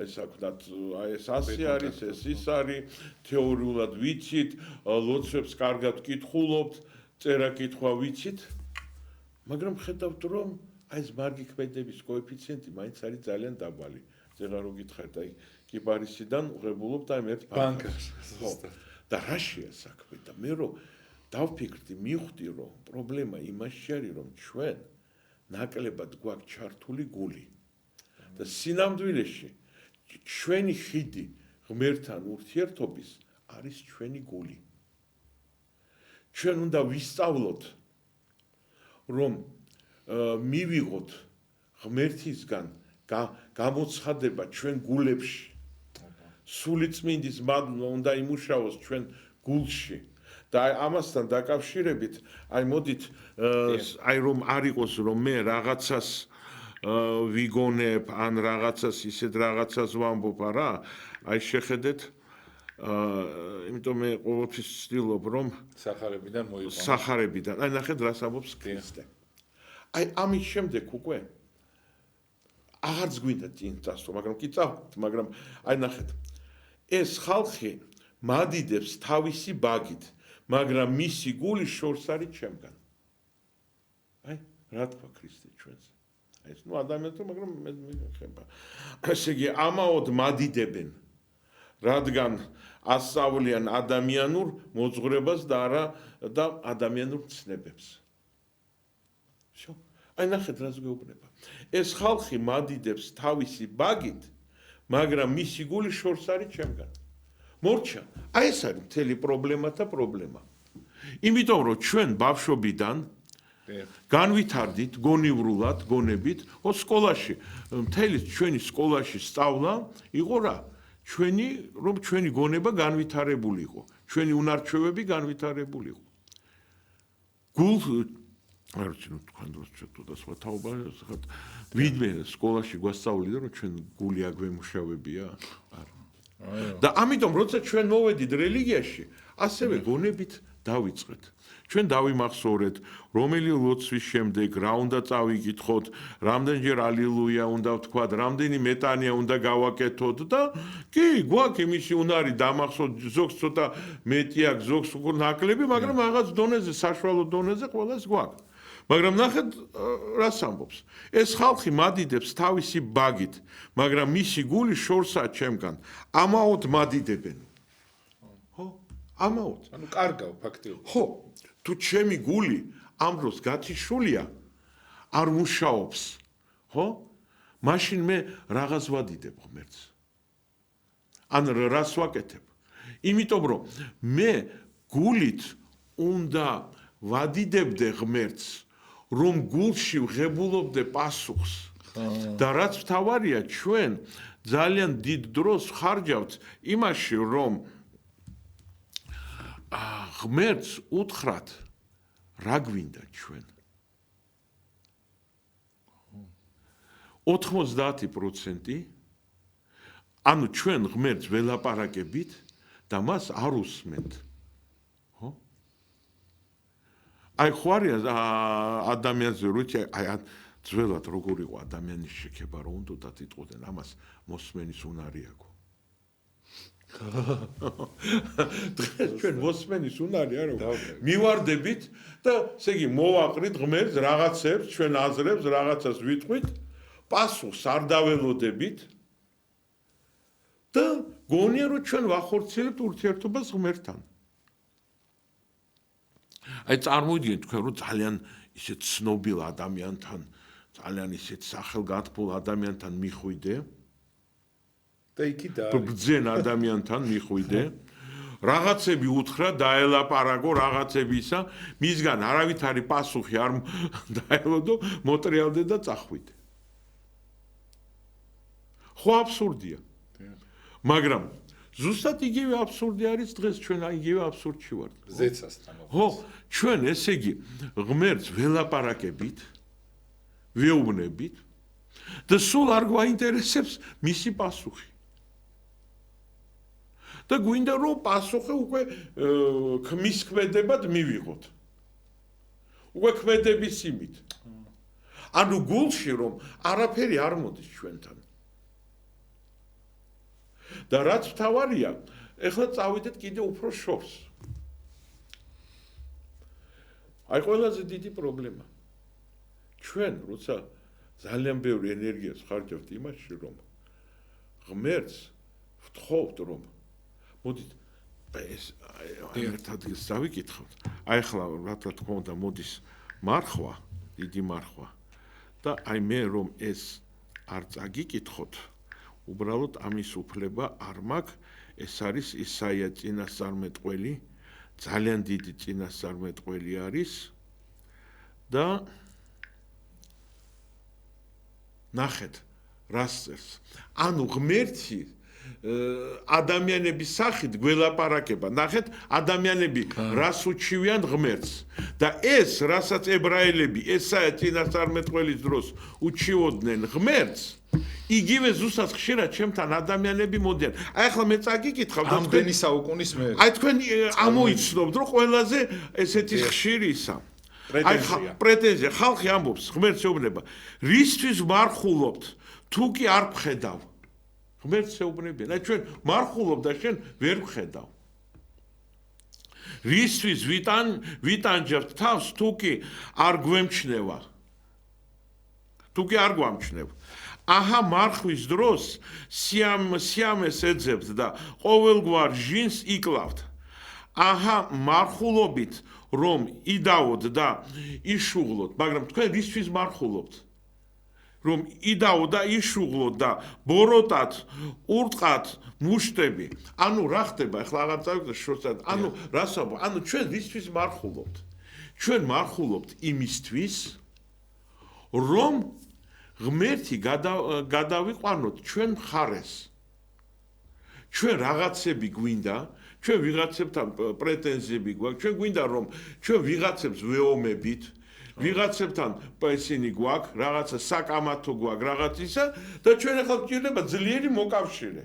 ესა ვთქვათ, აი ეს ასე არის, ეს ის არის, თეორიულად ვიცით, ლოცვებს კარგად ვკითხულობთ, წერა-კითხვა ვიცით, მაგრამ ხედავთ რომ აი ეს მარგი ქმედების კოეფიციენტი მაინც არის ძალიან დაბალი. ზეღარ რო გითხარით, აი კიპარისიდან უღებულობთ აი ერთ ბანკას. და რაშია საქმე და მე რომ დავფიქრდი, მივხვდი რომ პრობლემა იმაში არის რომ ჩვენ ნაკლებად გვაქვს ჩართული გული და სინამდვილეში ჩვენი ხიდი ღმერთთან ურთიერთობის არის ჩვენი გული. ჩვენ უნდა ვისწავლოთ რომ მივიღოთ ღმერთისგან გამოცხადება ჩვენ გულებში. სულიწმინდის მადლობა უნდა იმუშაოს ჩვენ გულში. და ამასთან დაკავშირებით, აი მოდით, აი რომ არ იყოს რომ მე რაღაცას ვიგონებ, ან რაღაცას ისეთ რაღაცას ვამბობ რა, აი შეხედეთ, იმიტომ მე ყოველთვის ვცდილობ რომ სახარებიდან მოიყვანო. სახარებიდან, აი ნახეთ რას ამბობს ქრისტე. აი ამის შემდეგ უკვე აღარც გვინდა წინ წასვლა, მაგრამ კი წავთ, მაგრამ აი ნახეთ, ეს ხალხი მადიდებს თავისი ბაგით. მაგრამ მისი გული შორს არის ჩემგან. აი, რა თქვა ქრისტე ჩვენს. აი ეს ნუ ადამიანს თუ მაგრამ მე ხება. ესე იგი ამაოდ მადიდებენ, რადგან ასწავლიან ადამიანურ მოძღვრებას და არა და ადამიანურ ცნებებს. შო, აი ნახეთ რას გვეუბნება. ეს ხალხი მადიდებს თავისი ბაგით, მაგრამ მისი გული შორს არის ჩემგან. მორჩა, აი ეს არის მთელი პრობლემა და პრობლემა. იმიტომ რომ ჩვენ ბავშვობიდან განვითარდით გონივრულად, გონებით, სკოლაში, მთელი ჩვენი სკოლაში სწავლა იყო რა? რომ ჩვენი გონება განვითარებული იყო, ჩვენი უნარჩვევები განვითარებული იყო. გულ არ ვიცი, თქვენ დროს ცოტა სხვა თაობა ხართ. ვიდმე სკოლაში გვასწავლიდა, რომ ჩვენ გული აგვემუშავებია. და ამიტომ როცა ჩვენ მოვედით რელიგიაში, ასევე გონებით დავიწყეთ. ჩვენ დავიმახსოვრეთ, რომელი ლოცვის შემდეგ რა უნდა წავიკითხოთ, რამდენჯერ ალილუია უნდა ვთქვათ, რამდენი მეტანია უნდა გავაკეთოთ და კი, გვაქვს იმისი უნარი დამახსოვთ, ზოგს ცოტა მეტი აქვს, ზოგს უფრო ნაკლები, მაგრამ რაღაც დონეზე, საშუალო დონეზე ყველას გვაქვს. მაგრამ ნახეთ, რას ამბობს? ეს ხალხი მადიდებს თავისი ბაგით, მაგრამ მისი გული შორსაა ჩემგან. ამაოდ მადიდებენ. ხო? ამაოდ. ანუ კარგავ ფაქტიურად. ხო, თუ ჩემი გული ამ დროს გათიშულია, არ მუშაობს, ხო? მაშინ მე რაღაც ვადიდებ ღმერთს. ან რას ვაკეთებ? იმიტომ რომ მე გულით უნდა ვადიდებდე ღმერთს, რომ გულში ვღებულობდე პასუხს. და რაც მთავარია, ჩვენ ძალიან დიდ დროს ხარჯავთ იმაში, რომ ღმერთს უთხრათ, რა გვინდა ჩვენ. 90% ანუ ჩვენ ღმერთს ველაპარაკებით და მას არ უსმენთ. ხო? აი ხوارია ადამიანზე როცა აი ძველად როგორ იყო ადამიანის შექება რომ უნდათ იტყოდნენ ამას მოსმენის უნარი აქვს. დღეს ჩვენ მოსმენის უნარი არ აქვს. მივარდებით და ესე იგი მოვაყრით ღმერთს რაღაცებს, ჩვენ აზრებს, რაღაცას ვიტყვით, პასუხს არ დაველოდებით და გონია რომ ჩვენ ვახორციელებთ ურთიერთობას ღმერთთან. აი წარმოვიდგინეთ თქვენ რომ ძალიან ისეთ ცნობილ ადამიანთან, ძალიან ისეთ სახელგანთქმულ ადამიანთან მიხვიდე და იქი და ბრძენ ადამიანთან მიხვიდე, რაღაცები უთხრა, დაელაპარაკო რაღაცებისა, მისგან არავითარი პასუხი არ დაელოდო, მოტრიალდე და წახვიდე. ხო აბსურდია. მაგრამ ზუსტად იგივე აბსურდი არის დღეს ჩვენ იგივე აბსურდში ვართ. ზეცასთან. ხო, ჩვენ ესე იგი ღმერთს ველაპარაკებით, ვეუბნებით და სულ არ გვაინტერესებს მისი პასუხი. და გვინდა რომ პასუხი უკვე ქმის ქმედებად მივიღოთ. უკვე ქმედების იმით. ანუ გულში რომ არაფერი არ მოდის ჩვენთან. და რაც მთავარია, ეხლა წავიდეთ კიდე უფრო შორს. აი ყველაზე დიდი პრობლემა. ჩვენ როცა ძალიან ბევრი ენერგიას ხარჯავთ იმაში, რომ ღმერთს ვთხოვთ, რომ მოდით ეს ერთ ადგილს დავიკითხავთ. აი ახლა რა თქმა უნდა მოდის მარხვა, დიდი მარხვა და აი მე რომ ეს არ წაგიკითხოთ, უბრალოდ ამის უფლება არ მაქვს. ეს არის ისაია წინასწარმეტყველი, ძალიან დიდი წინასწარმეტყველი არის და ნახეთ რას წერს. ანუ ღმერთი ადამიანების სახით გველაპარაკება. ნახეთ, ადამიანები რას უჩივიან ღმერთს და ეს, რასაც ებრაელები ესაია წინასწარმეტყველის დროს უჩივოდნენ ღმერთს, იგივე ზუსტად ხშირად ჩემთან ადამიანები მოდიან. აი ახლა მე წაგიკითხავ და ამდენი საუკუნის მერე. აი თქვენ ამოიცნობთ, რომ ყველაზე ესეთი ხშირი ისა. აი პრეტენზია, ხალხი ამბობს, ღმერთს ეუბნება, რისთვის მარხულობთ, თუ კი არ ვხედავ. ღმერთს ეუბნებიან. აი ჩვენ მარხულობ და შენ ვერ ვხედავ. რისთვის ვიტანჯებთ თავს, თუ კი არ გვემჩნევა. თუ კი არ გვამჩნევ. აჰა მარხვის დროს სიამეს ეძებთ და ყოველგვარ ჟინს იკლავთ. აჰა მარხულობით რომ იდაოთ და იშუღლოთ, მაგრამ თქვენ რისთვის მარხულობთ? რომ იდაო და იშუღლოთ და ბოროტად, ურტყათ მუშტები. ანუ რა ხდება? ახლა აღარ წავიდეთ შორსად. ანუ რას ვამბობ? ანუ ჩვენ რისთვის მარხულობთ? ჩვენ მარხულობთ იმისთვის, რომ ღმერთი გადავიყვანოთ ჩვენ მხარეს. ჩვენ რაღაცები გვინდა, ჩვენ ვიღაცებთან პრეტენზიები გვაქვს, ჩვენ გვინდა რომ ჩვენ ვიღაცებს ვეომებით, ვიღაცებთან ისინი გვაქვს, რაღაცა საკამათო გვაქვს, რაღაც ისა და ჩვენ ახლა გვჭირდება ძლიერი მოკავშირე.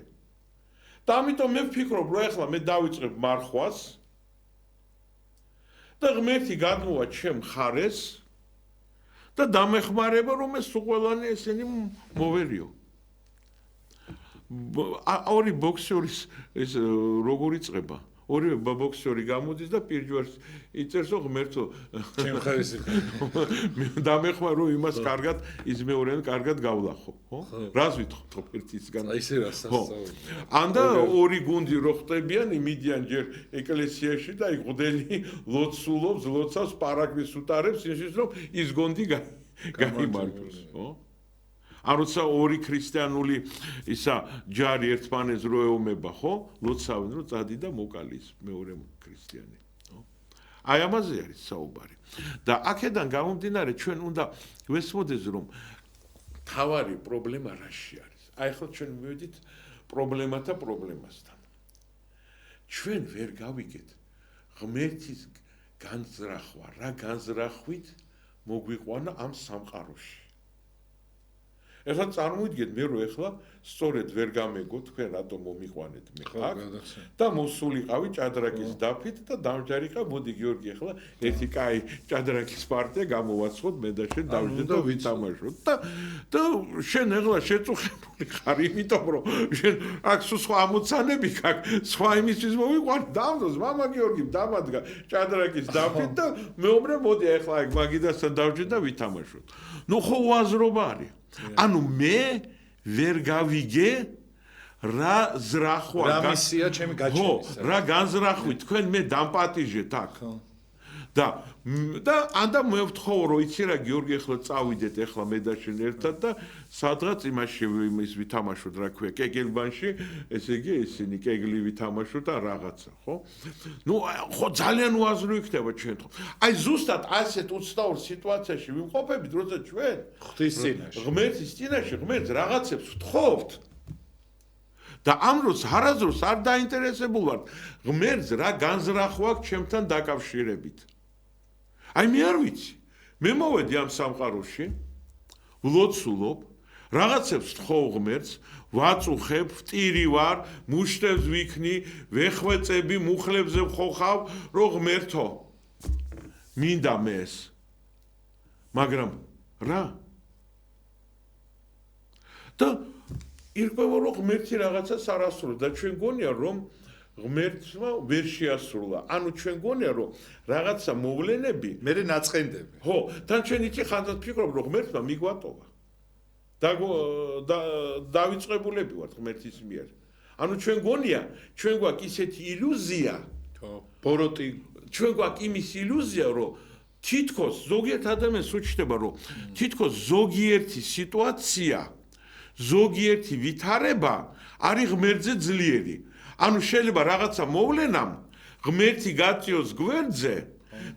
და ამიტომ მე ვფიქრობ, რომ ახლა მე დავიწყებ მარხვას და ღმერთი გადმოვა ჩემ მხარეს და დამეხმარება, რომ ეს უყველანი ესენი მოვერიო. ორი ბოქსერის ეს როგორ იწყება? ორივე ბოქსერი გამოდის და პირჯვარს იწერს, რომ ღმერთო ჩემ ხარეს დამეხმარო იმას კარგად, ის მეორეან კარგად გავლახო, ხო? რას ვითხოვთ ხო ერთისგან? აი ესე რას ასწავლე. ანდა ორი გუნდი რო ხტებიან, იმიდიან ჯერ ეკლესიაში და იღდენი ლოცულობს, ლოცავს პარაკლისს უტარებს, იმის რომ ის გუნდი გაიმარჯვოს, ხო? როცა ორი ქრისტიანული ისა ჯარი ერთმანეთს რო ეომება, ხო? ლოცავენ, რომ წადი და მოკალი ის მეორე ქრისტიანი, ხო? აი ამაზე არის საუბარი. და აქედან გამომდინარე ჩვენ უნდა ვესმოდეს, რომ თავარი პრობლემა რაში არის. აი ახლა ჩვენ მივედით პრობლემათა პრობლემასთან. ჩვენ ვერ გავიგეთ ღმერთის განზრახვა, რა განზრახვით მოგვიყვანა ამ სამყაროში. ეხლა წარმოიდგინეთ მე რომ ეხლა სწორედ ვერ გამეგო თქვენ რატომ მომიყვანეთ მე აქ და მოსულიყავი ჭადრაკის დაფით და დამჯარიყა მოდი გიორგი ეხლა ერთი კაი ჭადრაკის პარტია გამოვაცხოთ მე და შენ დავიჯდეთ და ვითამაშოთ და შენ ეხლა შეწუხებული ხარ იმიტომ რომ შენ აქ სხვა ამოცანები გაქვს სხვა იმისთვის მომიყვანე დამდოს მამა გიორგი დამადგა ჭადრაკის დაფით და მეუბნე მოდი ეხლა აქ მაგიდასთან დავჯდეთ და ვითამაშოთ ნუ ხო უაზრობა არის ანუ მე ვერ გავიგე რა ზრახვა რა მისია ჩემი გაჩენის რა განზრახვი თქვენ მე დამპატიჟეთ აქ და ანდა მე ვთხოვ რომ იცი რა გიორგი ახლა წავიდეთ ახლა მე და შენ ერთად და სადღაც იმაში იმის ვითამაშოთ რა ქვია კეგელბანში ესე იგი ისინი კეგლი ვითამაშოთ და რაღაცა ხო ნუ ხო ძალიან უაზრო იქნება ჩვენ თქო აი ზუსტად ასეთ უცნაურ სიტუაციაში ვიმყოფებით როცა ჩვენ ღვთის წინაშე ღმერთის წინაშე ღმერთს რაღაცებს ვთხოვთ და ამ დროს არასდროს არ დაინტერესებულ ვართ ღმერთს რა განზრახვა აქვს ჩემთან დაკავშირებით აი მე არ ვიცი მე მოვედი ამ სამყაროში ვლოცულობ რაღაცებს ვთხოვ ღმერთს ვაწუხებ ვტირი ვარ მუშტებს ვიქნი ვეხვეწები მუხლებზე ვხოხავ რომ ღმერთო მინდა მე ეს მაგრამ რა და ირკვევა რომ ღმერთი რაღაცას არ ასრულებს და ჩვენ გონია რომ ღმერთმა ვერ შეასრულა. ანუ ჩვენ გონია რომ რაღაცა მოვლენები მე ნაწყენდები. ხო, თან ჩვენ იცი ხანდაც ფიქრობ რომ ღმერთმა მიგვატოვა. დავიწყებულები ვართ ღმერთის მიერ. ანუ ჩვენ გონია, ჩვენ გვაქვს ისეთი ილუზია, ხო, ბოროტი, ჩვენ გვაქვს იმის ილუზია, რომ თითქოს ზოგიერთ ადამიანს უჩნდება რომ თითქოს ზოგიერთი სიტუაცია, ზოგიერთი ვითარება არის ღმერთზე ძლიერი. ანუ შეიძლება რაღაცა მოვლენამ ღმერთი გაწიოს გვერდზე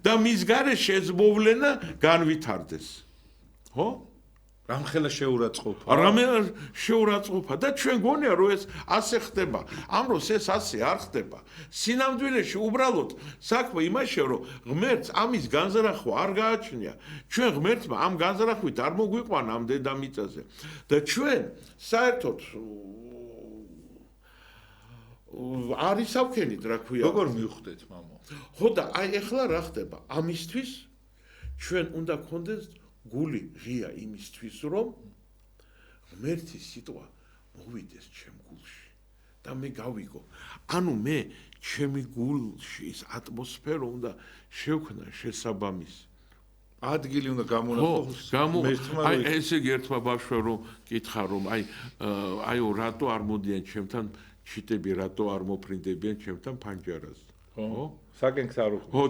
და მის გარეშე ეს მოვლენა განვითარდეს. ხო? რამხელა შეურაცხყოფა. რამე შეურაცხყოფა და ჩვენ გონია რომ ეს ასე ხდება. ამ დროს ეს ასე არ ხდება. სინამდვილეში უბრალოდ საქმე იმაშია რომ ღმერთს ამის განზრახვა არ გააჩნია. ჩვენ ღმერთმა ამ განზრახვით არ მოგვიყვანა ამ დედამიწაზე. და ჩვენ საერთოდ არის ავქენით რა ქვია როგორ მივხვდეთ მამო ხო და აი ეხლა რა ხდება ამისთვის ჩვენ უნდა გქონდეს გული ღია იმისთვის რომ ღმერთის სიტყვა მოვიდეს ჩემ გულში და მე გავიგო ანუ მე ჩემი გულში ის ატმოსფერო უნდა შევქმნა შესაბამისი ადგილი უნდა გამონახოს აი ესე იგი ერთმა ბავშვმა რომ კითხა რომ აიო რატო არ მოდიან ჩემთან ჩიტები რატო არ მოფრინდებიან ჩემთან ფანჯარას ხო საკენქს არ უხო ხო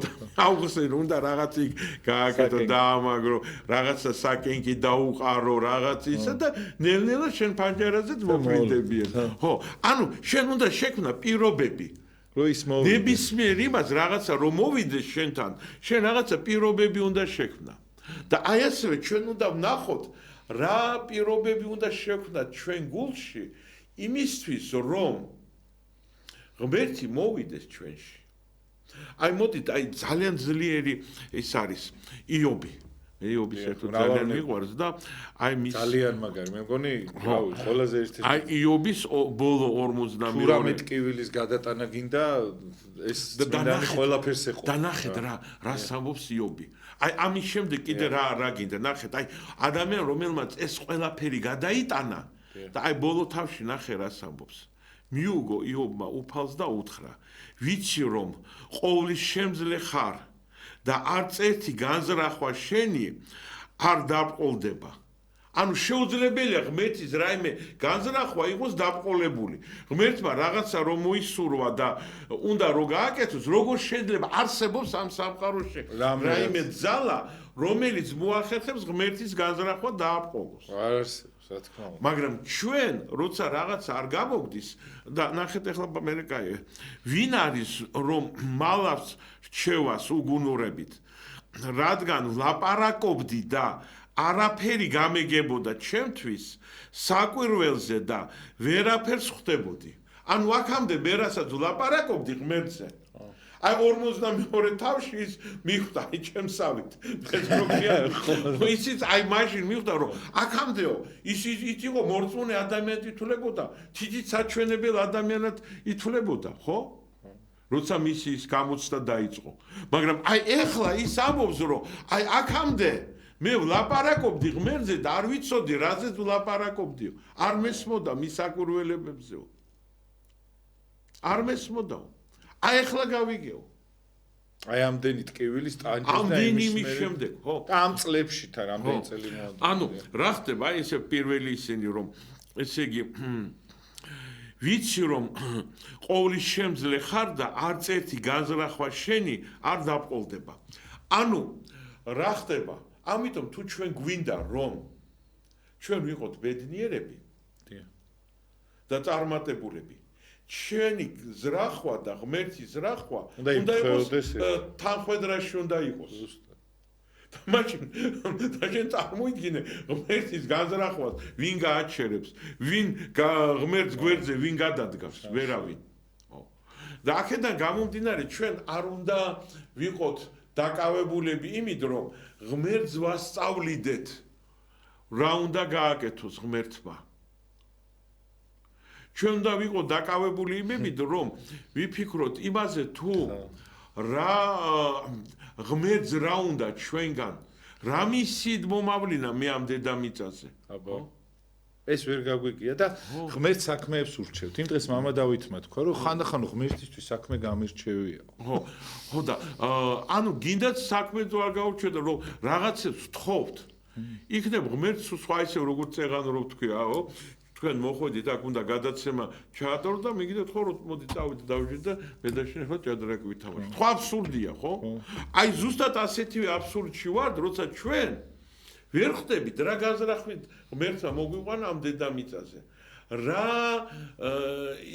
აუხსენ უნდა რაღაც იქ გააკეთო დაამაგრო რაღაცა საკენკი დაუყარო რაღაც ისა და ნელ-ნელა შენ ფანჯარაზეც მოფრინდებიან ხო ანუ შენ უნდა შექმნა პირობები რო ის მოვიდეს. ნებისმიერ იმას რაღაცა რომ მოვიდეს შენთან, შენ რაღაცა პირობები უნდა შექმნა. და აი ასევე ჩვენ უნდა ვნახოთ რა პირობები უნდა შექმნათ ჩვენ გულში იმისთვის რომ ღმერთი მოვიდეს ჩვენში. აი მოდით, აი ძალიან ძლიერი ის არის იობი. იობი საერთოდ ძალიან მიყვარს და აი მის ძალიან მაგარი. მე მგონი, რავი, ყველაზე ერთ-ერთი აი იობის ბოლო 42 თურამეტ კივილის გადატანა გინდა ეს წმინდანი ყველაფერს ეყო. და ნახეთ რა ამბობს იობი. აი ამის შემდეგ კიდე რა გინდა ნახეთ, აი ადამიან რომელმაც ეს ყველაფერი გადაიტანა და აი ბოლო თავში ნახე რას ამბობს. მიუგო იობმა უფალს და უთხრა, ვიცი რომ ყოვლის შემძლე ხარ და არც ერთი განზრახვა შენი არ დაბყოლდება. ანუ შეუძლებელია ღმერთის რაიმე განზრახვა იყოს დაბყოლებული. ღმერთმა რაღაცა რომ მოისურვა და უნდა რომ გააკეთოს, როგორ შეიძლება არსებობს ამ სამყაროში რაიმე ძალა, რომელიც მოახერხებს ღმერთის განზრახვა დააბყოლოს. არ არსებობს, რა თქმა უნდა. მაგრამ ჩვენ როცა რაღაც არ გამოგდის და ნახეთ ახლა მე კაი ვინ არის რომ მალავს რჩევას უგუნურებით რადგან ვლაპარაკობდი და არაფერი გამეგებოდა ჩემთვის საკვირველზე და ვერაფერს ხვდებოდი. ანუ აქამდე მე რასაც ვლაპარაკობდი ღმერთზე აი 52 თავში ის მიხვდა აი ჩემსავით. ეს როგორია? ისიც აი მაშინ მიხვდა რომ აქამდეო ის იყო მორწმუნე ადამიანი ითვლებოდა, თითით საჩვენებელ ადამიანად ითვლებოდა, ხო? როცა მისი ის გამოცდა დაიწყო. მაგრამ აი ეხლა ის ამბობს რომ აი აქამდე მე ვლაპარაკობდი ღმერთზე და არ ვიცოდი რაზეც ვლაპარაკობდიო. არ მესმოდა მის საკვირველებებზეო. არ მესმოდაო. აი ახლა გავიგეო. აი ამდენი ტკივილის ტანჯის და ამდენი იმის შემდეგ, ხო? და ამ წლებში თან ამდენი წელი მოვიდა. ანუ რა ხდება? აი ესე პირველი ისინი რომ ესე იგი ვიცი რომ ყოვლის შემძლე ხარ და არც ერთი განზრახვა შენი არ დაბყოლდება. ანუ რა ხდება? ამიტომ თუ ჩვენ გვინდა რომ ჩვენ ვიყოთ ბედნიერები და წარმატებულები ჩვენი ზრახვა და ღმერთის ზრახვა უნდა იყოს თანხვედრაში უნდა იყოს. მაშინ და შენ წარმოიდგინე ღმერთის განზრახვას ვინ გააჩერებს, ვინ ღმერთს გვერდზე ვინ გადადგავს, ვერავინ. და აქედან გამომდინარე ჩვენ არ უნდა ვიყოთ დაკავებულები იმით რომ ღმერთს ვასწავლიდეთ რა უნდა გააკეთოს ღმერთმა. ჩვენ უნდა ვიყოთ დაკავებული იმებით რომ ვიფიქროთ იმაზე თუ რა ღმერთს რა უნდა ჩვენგან რა მისით მომავლინა მე ამ დედამიწაზე. აბა ეს ვერ გაგვიგია და ღმერთს საქმეებს ურჩევთ. იმ დღეს მამა დავითმა თქვა რომ ხანდახან ღმერთისთვის საქმე გამირჩევია. ხო და ანუ გინდათ საქმე თუ არ გაურჩევთ რომ რაღაცებს ვთხოვთ. იქნებ ღმერთს სხვა ისე როგორც წეღან რო თქვიაო თქვენ მოხვედით აქ უნდა გადაცემა ჩაატარო და მიგიდეთ ხო რომ მოდი წავიდეთ დავжить და ბედაშინება ჭადრაკი ვითამაშოთ. ხო აბსურდია ხო? აი ზუსტად ასეთივე აბსურდში ვართ როცა ჩვენ ვერ ხვდებით რა განზრახვით ღმერთმა მოგვიყვანა ამ დედამიწაზე. რა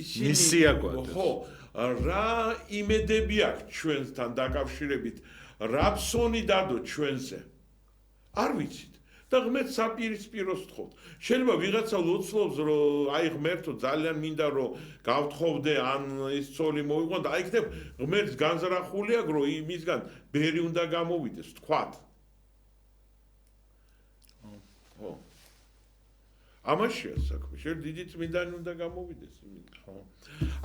ისინი მისია გვაქვს. ხო, რა იმედები აქვს ჩვენთან დაკავშირებით, რა ფსონი დადო ჩვენზე. არ ვიცით. და ღმერთს საპირისპიროს ვთხოვთ. შეიძლება ვიღაცა ლოცულობს რომ აი ღმერთო ძალიან მინდა რომ გავთხოვდე ან ის ცოლი მოვიყვან და აი იქნებ ღმერთს განზრახულია რომ იმისგან ბერი უნდა გამოვიდეს თქვათ. ხო. ამაშია საქმე. შენ დიდი წმინდანი უნდა გამოვიდეს იმით, ხო.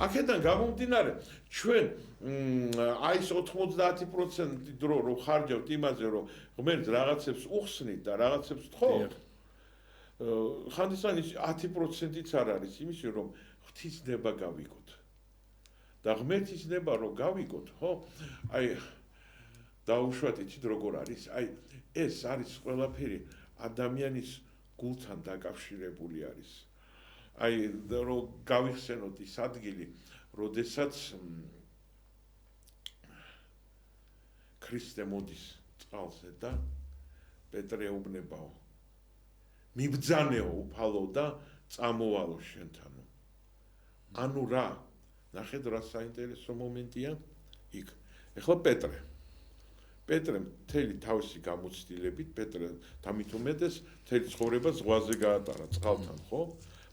აქედან გამომდინარე ჩვენ აი ეს 90% დრო რომ ხარჯავთ იმაზე რომ ღმერთს რაღაცებს უხსნით და რაღაცებს თხოვთ. ხანდისან ის 10%-იც არ არის იმისი რომ ღვთისნება გავიგოთ. და ღმერთის ნება რომ გავიგოთ, ხო? აი დაუშვათ იცით როგორ არის? აი ეს არის ყველაფერი ადამიანის გულთან დაკავშირებული არის. აი რომ გავიხსენოთ ის ადგილი, როდესაც ქრისტე მოდის წყალზე და პეტრე ეუბნებაო. მიბძანეო უფალო და წამოვალო შენთანო. ანუ რა? ნახეთ რა საინტერესო მომენტია იქ. ეხლა პეტრე მთელი თავისი გამოცდილებით პეტრე თამით უმეტეს მთელი ცხოვრება ზღვაზე გაატარა წყალთან, ხო?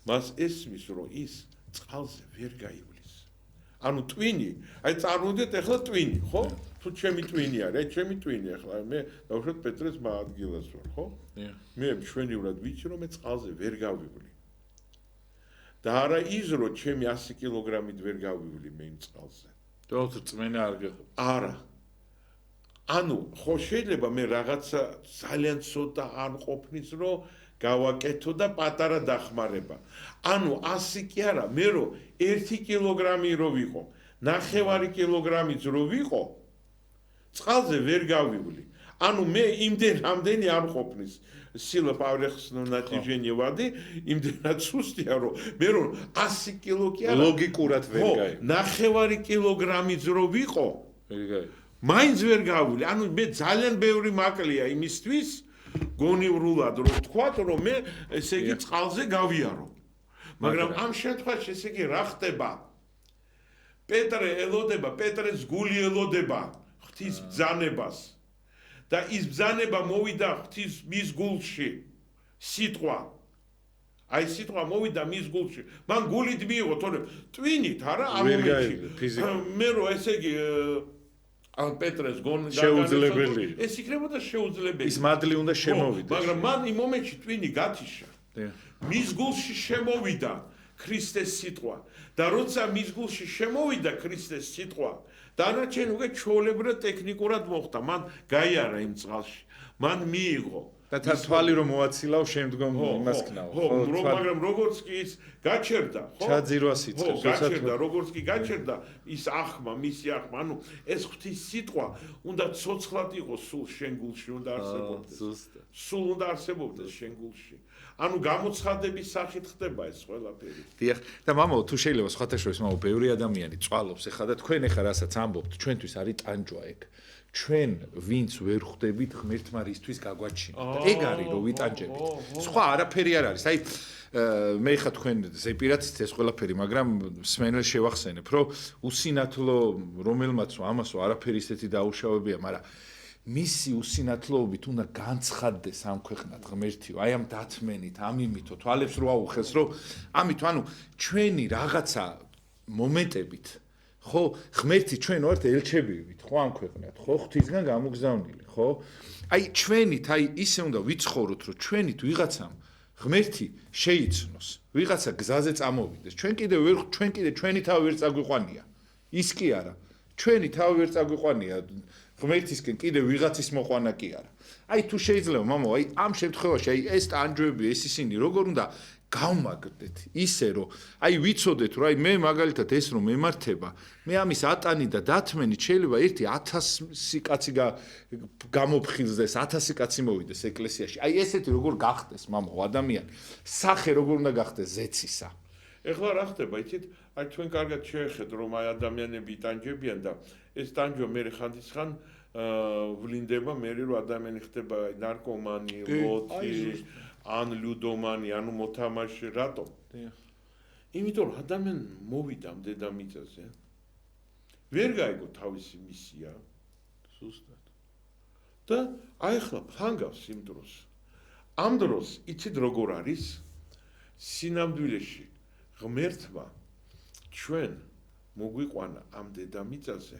მას ესმის რომ ის წყალზე ვერ გაივლის. ანუ ტვინი, აი წარმოვიდეთ ეხლა ტვინი, ხო? თუ ჩემი ტვინი არის, აი ჩემი ტვინი ეხლა მე დავუშვათ პეტრეს ადგილას ვარ, ხო? მე მშვენივრად ვიცი რომ მე წყალზე ვერ გავივლი. და არა ის რომ ჩემი 100 კილოგრამით ვერ გავივლი მე იმ წყალზე. თორე წმენა არ გეხო. არა. ანუ ხო შეიძლება მე რაღაცა ძალიან ცოტა არ ყოფნის რომ გავაკეთო და პატარა დახმარება. ანუ 100 კი არა, მე რომ 1 კილოგრამი რო ვიყო, 9 კილოგრამიც რო ვიყო, წყალზე ვერ გავივლი. ანუ მე იმდენამდენი არ ყოფნის. Сила повреждена натяжение воды, იმდენად სუსტია რომ მე რომ 100 კილო კი არა ლოგიკურად ვერ გაი. 9 კილოგრამიც რო ვიყო, ვერ გაი. მაინც ვერ გავული. ანუ მე ძალიან ბევრი მაკლია იმისთვის, გონივრულად რომ ვთქვათ, რომ მე ესე იგი წყალზე გავიარო. მაგრამ ამ შემთხვევაში ესე იგი რა ხდება? პეტრე ელოდება, პეტრეს გული ელოდება ღვთის ბრძანებას. და ის ბრძანება მოვიდა ღვთის მის გულში. სიტყვა. აი სიტყვა მოვიდა მის გულში. მან გულით მიიღო, თორემ ტვინით არა ამ მომენტში. მე რო ესე იგი ან პეტრეს შეუძლებელი. ეს იქნებოდა შეუძლებელი. ის მადლი უნდა შემოვიდეს. მაგრამ მან იმ მომენტში ტვინი გათიშა. მის გულში შემოვიდა ქრისტეს სიტყვა. და როცა მის გულში შემოვიდა ქრისტეს სიტყვა, დანარჩენი უკვე ჩვეულებრივად ტექნიკურად მოხდა. მან გაიარა იმ წყალში. მან მიიღო. და თვალი რომ მოაცილავ შემდგომ იმას ქნაო. ხო, მაგრამ როგორც კი ის გაჩერდა, ხო? ჩაძირვა სიცხეს, გაჩერდა, როგორც კი გაჩერდა ის ახმა, მისი ახმა, ანუ ეს ღვთის სიტყვა უნდა ცოცხლად იყოს სულ შენ გულში უნდა არსებობდეს. სულ უნდა არსებობდეს შენ გულში. ანუ გამოცხადების სახით ხდება ეს ყველაფერი. დიახ, და მამაო, თუ შეიძლება სხვათა შორის მამაო, ბევრი ადამიანი წვალობს ეხლა და თქვენ ეხლა რასაც ამბობთ, ჩვენთვის არის ტანჯვა ეგ. ჩვენ ვინც ვერ ხვდებით ღმერთმა რისთვის გაგვაჩინა. ეგ არის რომ ვიტანჯებით. სხვა არაფერი არ არის. აი მე ხა თქვენ ზეპირაცით ეს ყველაფერი, მაგრამ სმენელს შევახსენებ, რომ უსინათლო რომელმაც ამასო არაფერი ისეთი დაუშავებია, მაგრამ მისი უსინათლოობით უნდა განცხადდეს ამ ქვეყნად ღმერთიო, აი ამ დათმენით, ამ იმითო, თვალებს რო აუხელს, რომ ამით, ანუ ჩვენი რაღაცა მომენტებით, ხო, ღმერთი ჩვენ ვართ ელჩებივით, ხო, ამ ქვეყნად, ხო, ღვთისგან გამოგზავნილი, ხო? აი ჩვენით, აი ისე უნდა ვიცხოვროთ, რომ ჩვენით ვიღაცამ ღმერთი შეიცნოს, ვიღაცა გზაზე წამოვიდეს. ჩვენ კიდე ჩვენი თავი ვერ წაგვიყვანია. ის კი არა. ჩვენი თავი ვერ წაგვიყვანია. ღმერთისკენ კიდე ვიღაცის მოყვანა კი არა. აი თუ შეიძლება მამო, აი ამ შემთხვევაში აი ეს ტანჯვები, ეს ისინი როგორ უნდა გავმაგდეთ ისე რომ აი ვიცოდეთ რომ აი მე მაგალითად ეს რომ მემართება, მე ამის ატანი და დათმენი შეიძლება 1000 კაცი გამოფხილდეს, 1000 კაცი მოვიდეს ეკლესიაში. აი ესეთი როგორ გახდეს მამო ადამიანი, სახე როგორ უნდა გახდეს ზეცისა. ეხლა რა ხდება, იცით? აი თქვენ კარგად შეეხეთ რომ აი ადამიანები ტანჯებიან და ეს ტანჯვა მე ხანდისხან ვლინდება მე რომ ადამიანი ხდება ნარკომანი, ლოცი, ან ლუდომანი, ანუ მოთამაშე, რატომ? იმიტომ რომ ადამიანი მოვიდა დედამიწაზე. ვერ გაიგო თავისი მისია. ზუსტად. და აი ახლა ფანგავს იმ დროს. ამ დროს იცით როგორ არის? სინამდვილეში ღმერთმა ჩვენ მოგვიყვანა ამ დედამიწაზე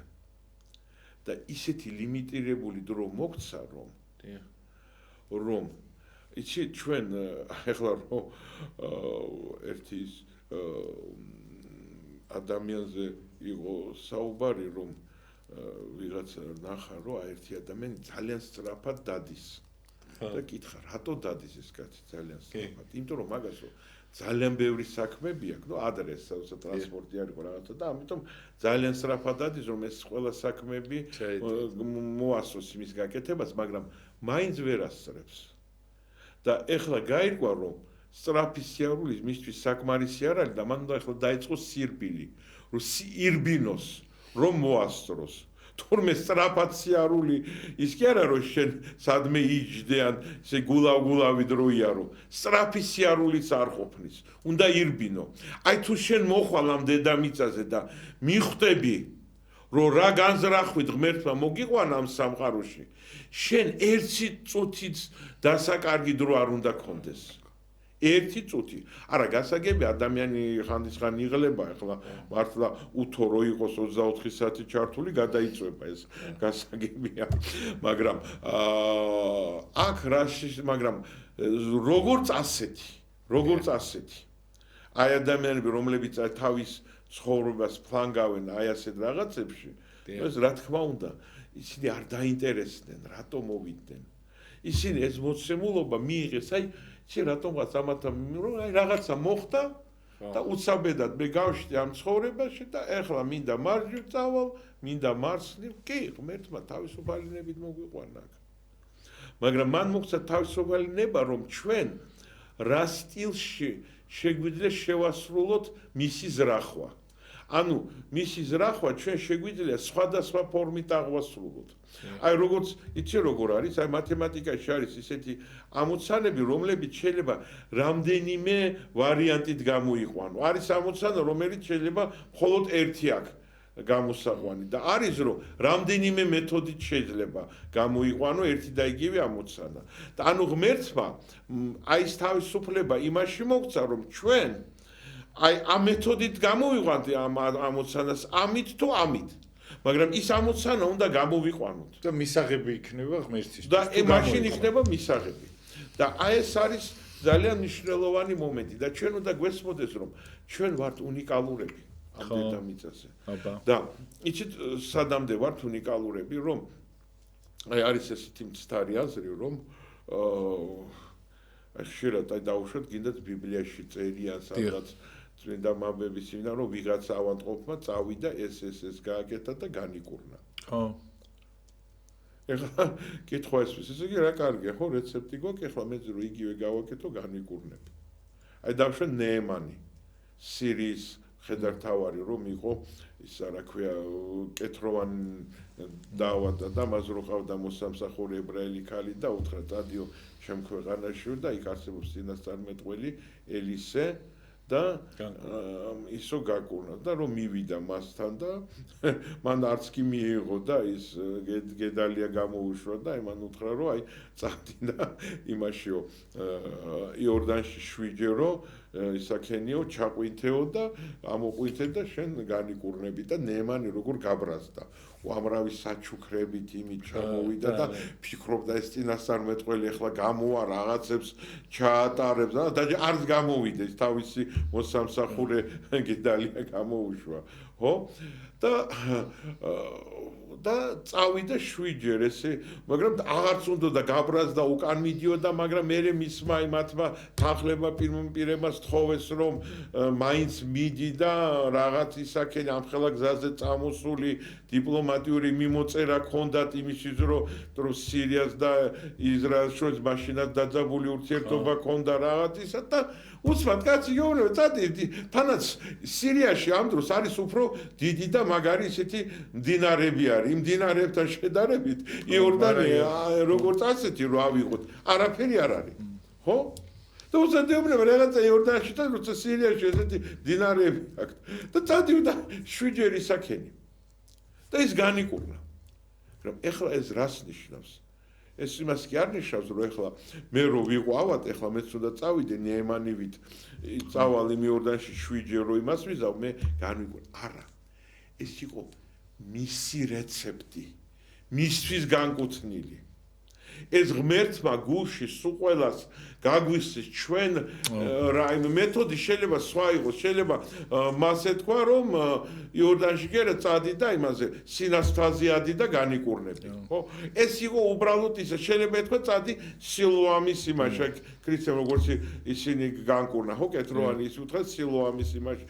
და ისეთი ლიმიტირებული დრო მოგცა რომ იცი ჩვენ ახლა რომ ერთი ადამიანზე იყო საუბარი რომ ვიღაცა ნახა რომ ერთი ადამიანი ძალიან სწრაფად დადის და კითხა რატო დადის ეს კაცი ძალიან სწრაფად იმიტომ რომ მაგასო ძალიან ბევრი საქმეები აქვს, ნუ ადრესა, ტრანსპორტი არის რაღაცა და ამიტომ ძალიან სწრაფად დადის, რომ ეს ყველა საქმეები მოასწროს იმის გაკეთებას, მაგრამ მაინც ვერ ასწრებს. და ეხლა გაირკვა, რომ სწრაფი სიარული მისთვის საკმარისი არ არის და მან უნდა ეხლა დაიწყოს სირბილი, რომ ირბინოს, რომ მოასწროს. თურმე სწრაფად სიარული ის კი არა რომ შენ სადმე იჯდე ან ესე გულავი დროია რომ სწრაფი სიარულიც არ ყოფნის უნდა ირბინო აი თუ შენ მოხვალ ამ დედამიწაზე და მიხვდები რომ რა განზრახვით ღმერთმა მოგიყვანა ამ სამყაროში შენ ერთი წუთიც დასაკარგი დრო არ უნდა გქონდეს ერთი წუთი არა გასაგები ადამიანი ხანდისხან იღლება ახლა მართლა უთო რო იყოს 24 საათი ჩართული გადაიწვება ეს გასაგებია მაგრამ აქ რაში მაგრამ როგორც ასეთი აი ადამიანები რომლებიც თავის ცხოვრებას ფლანგავენ აი ასეთ რაღაცებში ეს რა თქმა უნდა ისინი არ დაინტერესდნენ რატომ მოვიდნენ ისინი ეს მოცემულობა მიიღეს აი შენ რატომღაც ამათა აი რაღაცა მოხდა და უცაბედად მე გავშდი ამ ცხოვრებაში და ეხლა მინდა მარჯვ წავალ მინდა მარცხნივ კი ღმერთმა თავისუფალი ნებით მოგვიყვანა მაგრამ მან მოგცა თავისუფალი ნება რომ ჩვენ რა სტილში შეგვიძლია შევასრულოთ მისი ზრახვა ანუ მისი ზრახვა ჩვენ შეგვიძლია სხვადასხვა ფორმით აღვასრულოთ აი როგორც იცი როგორ არის აი მათემატიკაში არის ისეთი ამოცანები რომლებიც შეიძლება რამდენიმე ვარიანტით გამოიყვანო არის ამოცანა რომელიც შეიძლება მხოლოდ ერთი აქვს გამოსაყვანი და არის რომ რამდენიმე მეთოდით შეიძლება გამოიყვანო ერთი და იგივე ამოცანა და ანუ ღმერთმა აი ეს თავისუფლება იმაში მოგცა რომ ჩვენ აი ამ მეთოდით გამოვიყვანთ ამ ამოცანას ამით თუ ამით მაგრამ ის ამოცანა უნდა გამოვიყვანოთ და მისაღები იქნება ღმერთის და მაშინ იქნება მისაღები და აი ეს არის ძალიან მნიშვნელოვანი მომენტი და ჩვენ უნდა გვესმოდეს რომ ჩვენ ვართ უნიკალურები ამ დედამიწაზე და იცით სადამდე ვართ უნიკალურები რომ აი არის ესეთი მცდარი აზრი რომ ხშირად აი დაუშვათ გინდათ ბიბლიაში წერია სადაც წმინდა მამების იმდა რომ ვიღაცა ავადმყოფმა წავიდა ეს გააკეთა და განიკურნა. ხო. ეხლა კითხვა ეს ესე იგი რა კარგია ხო რეცეპტი გვაქვს ეხლა მე რომ იგივე გავაკეთო განიკურნები. აი დავშვა ნეემანი სირიის ხედართავარი რომ იყო ისა რა ქვია კეთროვან დაავადდა და მას რო ყავდა მოსამსახური ებრაელი ქალი და უთხრა დადიო ჩემ ქვეყანაში და იქ არსებობს წინასწარმეტყველი ელისე და ისო გაკურნა და რომ მივიდა მასთან და მან არც კი მიიღო და ის გედალია გამოუშვა და იმან უთხრა რომ აი წავიდა იმაშიო იორდანში შვიჯერო ისაქენიო ჩაყვინთეო და ამოყვინთე და შენ განიკურნები და ნეემანი როგორ გაბრაზდა უამრავი საჩუქრებით იმით ჩამოვიდა და ფიქრობდა ეს წინასწარმეტყველი ახლა გამოვა რაღაცებს ჩაატარებს და არც გამოვიდეს თავისი მოსამსახურე გედალია გამოუშვა ხო და წავიდა შვიჯერ ესე მაგრამ აღარც უნდა გაბრაზდა უკან მიდიოდა მაგრამ მე მისმა იმათმა თანხლება პირმპირებას თხოვეს რომ მაინც მიდი და რაღაც ისაკენ ამხელა გზაზე წამოსული დიპლომატიური მიმოწერა ჰქონდათ იმისთვის რომ სირიას და ისრაელს შორის მაშინაც დაძაბული ურთიერთობა ჰქონდა რაღაცისა და უცბად კაცი გეუბნება წადი თანაც სირიაში ამ დროს არის უფრო დიდი და მაგარი ისეთი მდინარეები არის იმ მდინარეებთან შედარებით იორდანი როგორც ასეთი რო ავიღოთ არაფერი არ არის ხო და უცბად გეუბნება რაღაცა იორდანში და როცა სირიაში ესეთი მდინარეები აქვს და წადიოდა შვიჯერ ისაქენი და ის განიკურნა რომ ეხლა ეს რას ნიშნავს ეს იმას კი არ ნიშნავს რომ ეხლა მე რო ვიყვავად ეხლა მეც უნდა წავიდე ნეემანივით წავალ იმ იორდანში შვიჯერ რო იმას ვიზავ მე განვიკურნა არა ეს იყო მისი რეცეპტი მისთვის განკუთვნილი ეს ღმერთმა გულში სულ ყველას გაგვისის ჩვენ რა იმ მეთოდი შეიძლება სხვა იყოს შეიძლება მას ეთქვა რომ იორდანში გერა წადი და იმაზე სინასთვაზე ადი და განიკურნები ხო ეს იყო უბრალოდ ისე შეიძლება ეთქვა წადი სილოამის იმაში ქრისტე როგორც ისინი განკურნა ხო კეთროვანი ის უთხრა სილოამის იმაში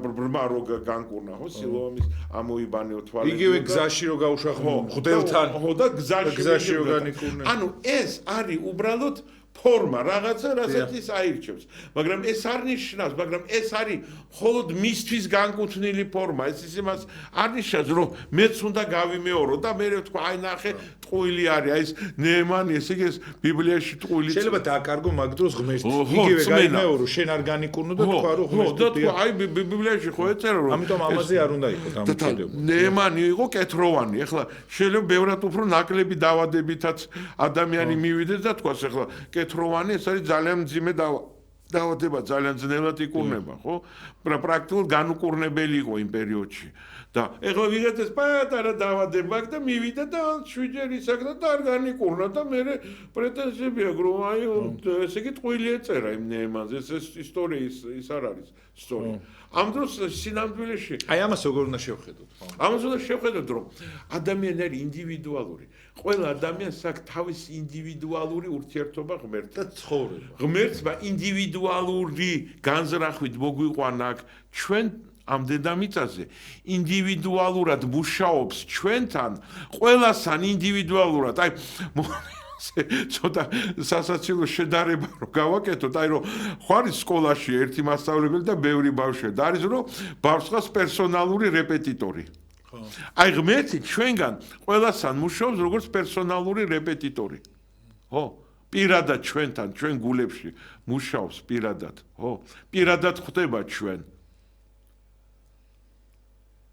ბრმა რო განკურნა ხო სილოამის ამოიბანეო თვალები იგივე გზაში რო გაუშვა მღვდელთან ხო და გზაში რო განიკურნა ანუ ეს არის უბრალოდ ფორმა რაღაცა რასაც ის აირჩევს მაგრამ ეს არ ნიშნავს მაგრამ ეს არის მხოლოდ მისთვის განკუთვნილი ფორმა ეს იმას არ ნიშნავს რომ მეც უნდა გავიმეორო და მე ვთქვა აი ნახე ტყუილი არის აი ეს ნეემანი ესე იგი ეს ბიბლიაში ტყუილი შეიძლება დააკარგო მაგ დროს ღმერთს იგივე გაიმეორო შენ არ განიკურნო და თქვა რომ ღმერთი აი ბიბლიაში ხო ეწერა რომ ამიტომ ამაზე არ უნდა იყოს დამოკიდებული ნეემანი იყო კეთროვანი ეხლა შეიძლება ბევრად უფრო ნაკლები დაავადებითაც ადამიანი მივიდეს და თქვას ეხლა კეთროვანი ეს არის ძალიან მძიმე დაავადება ძალიან ძნელად იკურნება ხო პრაქტიკულად განუკურნებელი იყო იმ პერიოდში და ეხლა ვიღაცას პატარა დაავადება აქვს და მივიდა და შვიჯერ ისაკდა და არ განიკურნა და მე პრეტენზიები აქვს რომ აი ესე იგი ტყუილი ეწერა იმ ნეემანზე ეს ისტორია ის არ არის სწორი ამ დროს სინამდვილეში აი ამას როგორ უნდა შევხედოთ ამას უნდა შევხედოთ რომ ადამიანი არის ინდივიდუალური ყველა ადამიანს აქვს თავის ინდივიდუალური ურთიერთობა ღმერთთან და ცხოვრება ღმერთმა ინდივიდუალური განზრახვით მოგვიყვანა აქ ჩვენ ამ დედამიწაზე ინდივიდუალურად მუშაობს ჩვენთან ყველასთან ინდივიდუალურად აი ცოტა სასაცილო შედარება რომ გავაკეთოთ აი რომ ხარ სკოლაში ერთი მასწავლებელი და ბევრი ბავშვია და არის რომ ბავშვს პერსონალური რეპეტიტორი აი ღმერთი ჩვენგან ყველასთან მუშაობს როგორც პერსონალური რეპეტიტორი ხო პირადად ჩვენთან ჩვენ გულებში მუშაობს პირადად ხო პირადად ხდება ჩვენ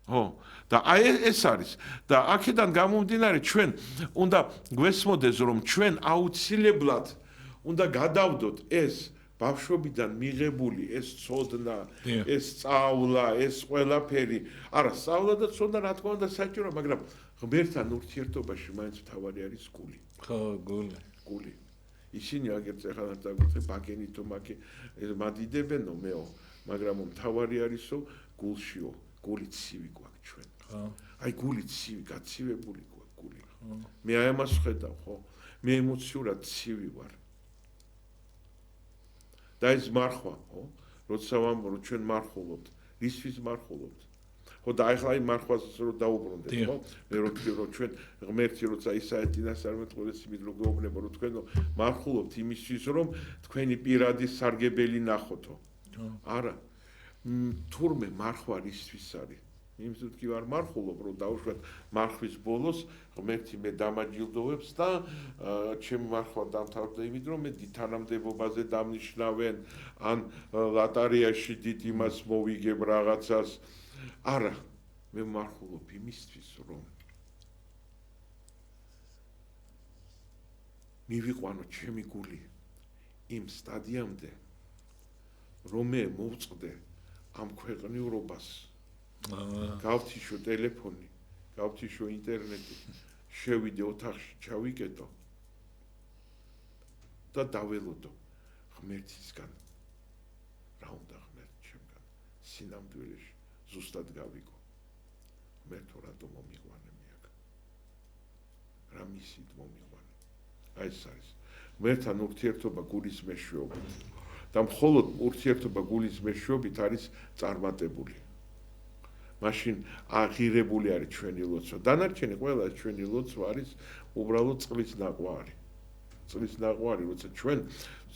ხო და აი ეს არის და აქედან გამომდინარე ჩვენ უნდა გვესმოდეს რომ ჩვენ აუცილებლად უნდა გადავდოთ ეს ბავშვობიდან მიღებული ეს ცოდნა ეს სწავლა ეს ყველაფერი არა სწავლა და ცოდნა რა თქმა უნდა საჭიროა მაგრამ ღმერთთან ურთიერთობაში მაინც მთავარი არის გული ხო გული ისინი აგერც ახლა დაგვიწე ბაგენითო მადიდებენო მეო მაგრამ მთავარი არისო გულშიო გული ცივი გვაქვს ჩვენ აი გული ცივი გაცივებული გვაქვს გული მე აი ამას ხედავ ხო მე ემოციურად ცივი ვარ და ეს მარხვა ხო როცა ვამბობ ჩვენ მარხულობთ რისთვის მარხულობთ ხო და ახლა აი მარხვას რო დაუბრუნდეთ ხო მე რომ ჩვენ ღმერთი როცა ისაეთინას არ მეტყოლეს იმით რომ გეუბნება რომ თქვენ მარხულობთ იმისთვის რომ თქვენი პირადი სარგებელი ნახოთო არა თურმე მარხვა რისთვის არის იმისთვის კი ვარ მარხულობ რომ დაუშვათ მარხვის ბოლოს ღმერთი მე დამაჯილდოვებს და ჩემი მარხვა დამთავრდა იმით რომ მე თანამდებობაზე დამნიშნავენ ან ლატარიაში დიდ იმას მოვიგებ რაღაცას არა მე მარხულობ იმისთვის რომ მივიყვანო ჩემი გული იმ სტადიამდე რომ მე მოვწყდე ამ ქვეყნიურობას გავთიშო ტელეფონი გავთიშო ინტერნეტი შევიდე ოთახში ჩავიკეტო და დაველოდო ღმერთისგან რა უნდა ღმერთი ჩემგან სინამდვილეში ზუსტად გავიგო ღმერთო რატომ მომიყვანე მე აქ რა მისით მომიყვანე აი ეს არის ღმერთთან ურთიერთობა გულის მეშვეობით და მხოლოდ ურთიერთობა გულის მეშვეობით არის წარმატებული მაშინ აღირებული არის ჩვენი ლოცვა დანარჩენი ყველა ჩვენი ლოცვა არის უბრალოდ წყლის ნაყვარი წყლის ნაყვარი როცა ჩვენ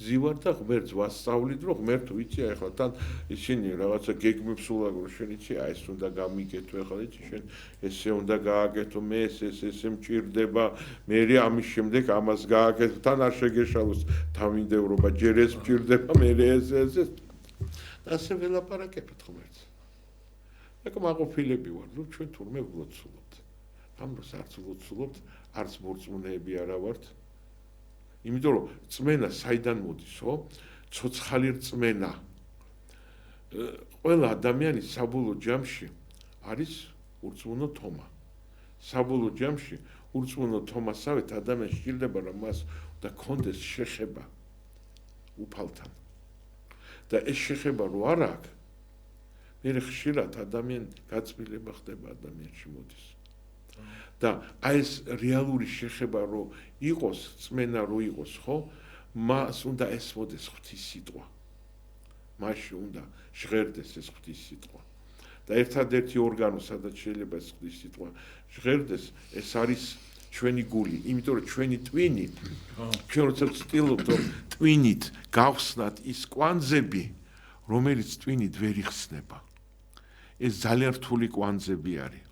ზივარ და ღმერთს ვასწავლით რომ ღმერთო იცი ახლა თან ისინი რაღაცა გეგმებს ულაგრო შენ იცი აი ეს უნდა გამიგეთო ახლა იცი შენ ესე უნდა გააკეთო მე ესე მჭირდება მე ამის შემდეგ ამას გააკეთო თან არ შეგეშალოს თავინდევრობა ჯერ ეს მჭირდება მე ეს ასე ველაპარაკებთ ღმერთს აკ მაყოფილები ვარ რომ ჩვენ თურმე ვლოცულობთ ამ დროს არც ვლოცულობთ არც მორწმუნეები არა ვართ იმიტომ რომ წმენა საიდან მოდის ხო ცოცხალი რწმენა ყველა ადამიანის საბოლოო ჯამში არის ურწმუნო თომა საბოლოო ჯამში ურწმუნო თომასავით ადამიანს სჭირდება რომ მას და კონდეს შეხება უფალთან და ეს შეხება რო არ აქვს მე ხშირად ადამიანი გაწმილება ხდება ადამიანში მოდის და აი ეს რეალური შეხება რო იყოს წმენა რო იყოს ხო მას უნდა ესმოდეს ღვთის სიტყვა მასში უნდა ჟღერდეს ეს ღვთის სიტყვა და ერთადერთი ორგანო სადაც შეიძლება ეს ღვთის სიტყვა ჟღერდეს ეს არის ჩვენი გული, იმიტომ რომ ჩვენი ტვინი ჩვენ როცა ვცდილობთ რომ ტვინით გავხსნათ ის კვანძები, რომელიც ტვინით ვერ იხსნება. ეს ძალიან რთული კვანძები არის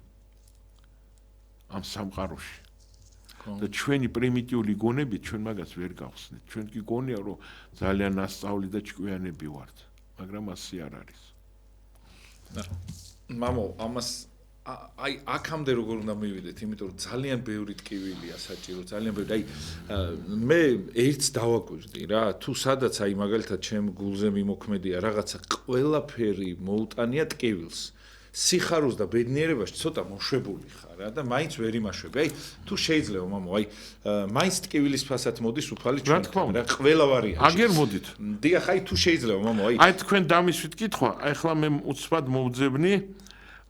ამ სამყაროში. და ჩვენი პრიმიტიული გონები ჩვენ მაგას ვერ გავხსნით. ჩვენ კი გონია რომ ძალიან ასწავლი და ჭკვიანები ვართ, მაგრამ ასე არ არის. მამო, ამას აი აქამდე როგორ უნდა მივიდეთ, იმიტომ რომ ძალიან ბევრი ტკივილია საჭირო, ძალიან ბევრი. აი მე ერთს დავაკვირდი რა, თუ სადაც აი მაგალითად ჩემ გულზე მიმოქმედია რაღაცა ყველაფერი მოუტანია ტკივილს. სიხარულს და ბედნიერებაში ცოტა მოშვებული ხარ რა და მაინც ვერ იმაშვები. აი თუ შეიძლება მამო, აი მაინც ტკივილის ფასად მოდის უფალი ჩვენ რა ყველა ვარიანტი. აგერ მოდით. დიახ, აი თუ შეიძლება მამო, აი თქვენ დამისვით კითხვა, ახლა მე უცბად მოვძებნი,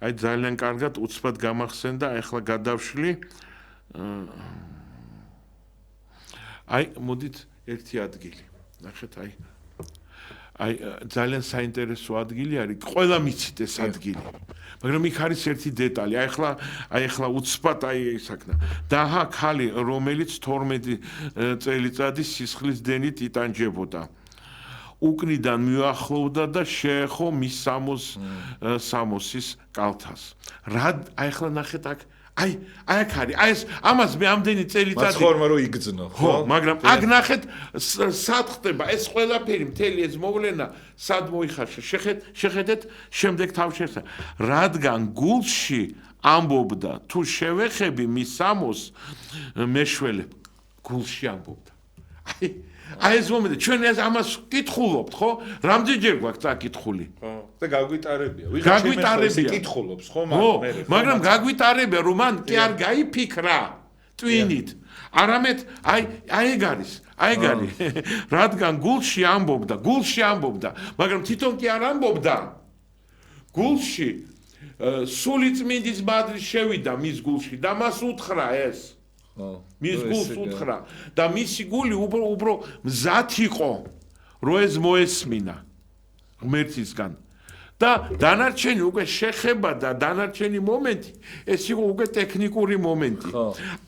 აი ძალიან კარგად უცბად გამახსენდა, ახლა გადავშლი. აი მოდით ერთი ადგილი. ნახეთ აი ძალიან საინტერესო ადგილი არის, ყველა მიცით ეს ადგილი. მაგრამ იქ არის ერთი დეტალი, აი ახლა უცბად აი საკნა. დაჰა ქალი, რომელიც 12 წელიწადის სისხლის დენით იტანჯებოდა. უკნიდან მიახლოვდა და შეეხო მის სამოსის კალთას. რა აი ახლა ნახეთ აქ აი აქ არის, აი ეს ამას მე ამდენი წელიწადი მაცხორმა რო იგძნო, ხო, მაგრამ აქ ნახეთ სად ხდება ეს ყველაფერი, მთელი ეს მოვლენა სად მოიხარშა. შეხედეთ შემდეგ თავშესა. რადგან გულში ამბობდა, თუ შევეხები მის სამოს მეშველე გულში ამბობდა. აი ეს მომენტი ჩვენ ამას კითხულობთ, ხო? რამდენჯერ გვაქვს წაკითხული? ხო. და გაგვიტარებია. გაგვიტარებია. კითხულობს, ხო, მაგრამ გაგვიტარებია, რომ მან კი არ გაიფიქრა ტვინით. არამედ აი ეგ არის. რადგან გულში ამბობდა, მაგრამ თვითონ კი არ ამბობდა. გულში სულიწმინდის ბადრი შევიდა მის გულში და მას უთხრა ეს. მის გულს უთხრა და მისი გული უფრო მზად იყო, რომ ეს მოესმინა ღმერთისგან. და დანარჩენი უკვე შეხება და დანარჩენი მომენტი, ეს იყო უკვე ტექნიკური მომენტი.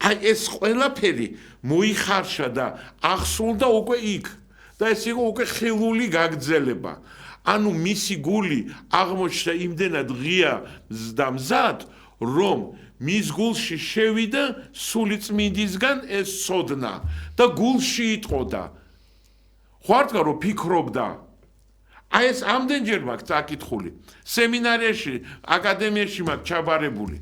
აი ეს ყველაფერი მოიხარშა და ახსულდა უკვე იქ. და ეს იყო უკვე ხილული გაგრძელება. ანუ მისი გული აღმოჩნდა იმდენად ღია და მზად, რომ მის გულში შევიდა სულიწმინდისგან ეს სოდნა და გულში იტყოდა. ხوارდგა რომ ფიქრობდა. აი ეს ამდენჯერ მაქვს წაკითხული. სემინარიაში, აკადემიაში მაქვს ჩაბარებული.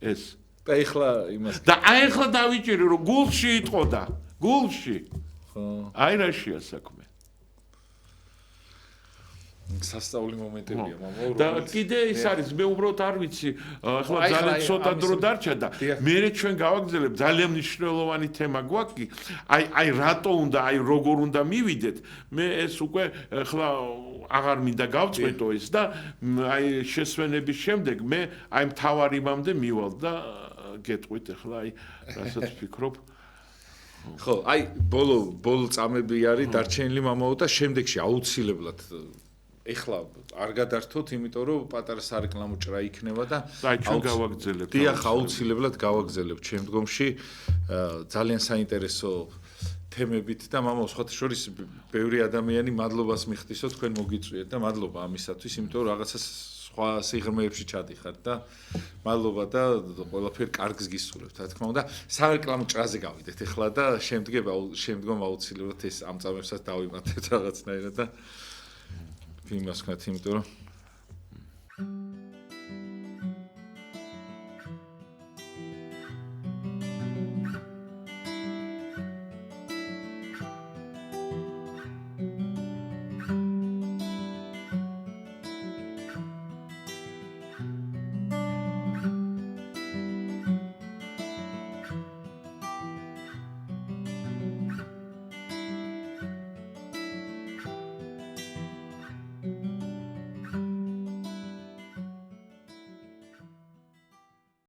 ეს. და ეხლა იმას და აი ეხლა დავიჭირი რომ გულში იტყოდა. გულში. ხო. აი რაშია საქმე. სასწაული მომენტებია, მამო. და კიდე ის არის, მე უბრალოდ არ ვიცი, ახლა ძალიან ცოტა დრო დარჩა და მე ჩვენ გავაგზავნებ ძალიან მნიშვნელოვანი თემა გვაქვს. აი რატო უნდა, აი როგორ უნდა მივიდეთ? მე ეს უკვე ახლა აღარ მინდა გავწყვეტო ეს და აი შესვენების შემდეგ მე აი მთავარ იმამდე მივალ და გეტყვით ახლა აი რასაც ფიქრობ. ხო, აი ბოლო წამები არის დარჩენილი მამაო და შემდეგში აუცილებლად ეხლა არ გადართოთ, იმიტომ რომ პატარა სარეკლამო ჭრა იქნება და ჩვენ გავაგზავნებთ. დიახ, აუცილებლად გავაგზავნებთ შემდგომში ძალიან საინტერესო თემებით და მამაო, სხვათა შორის ბევრი ადამიანი მადლობას მიხდისო თქვენ მოგიწვიეთ და მადლობა ამისათვის, იმიტომ რომ რაღაცა სხვა სიღრმეებში ჩადიხართ და მადლობა და ყველაფერი კარგს გისურვებთ, რა თქმა უნდა. სარეკლამო ჭრაზე გავიდეთ ეხლა და შემდგომ აუცილებლად ეს ამ წამებსაც დავიმატებთ რაღაცნაირად და ვიმას ვქნათ, იმიტომ რომ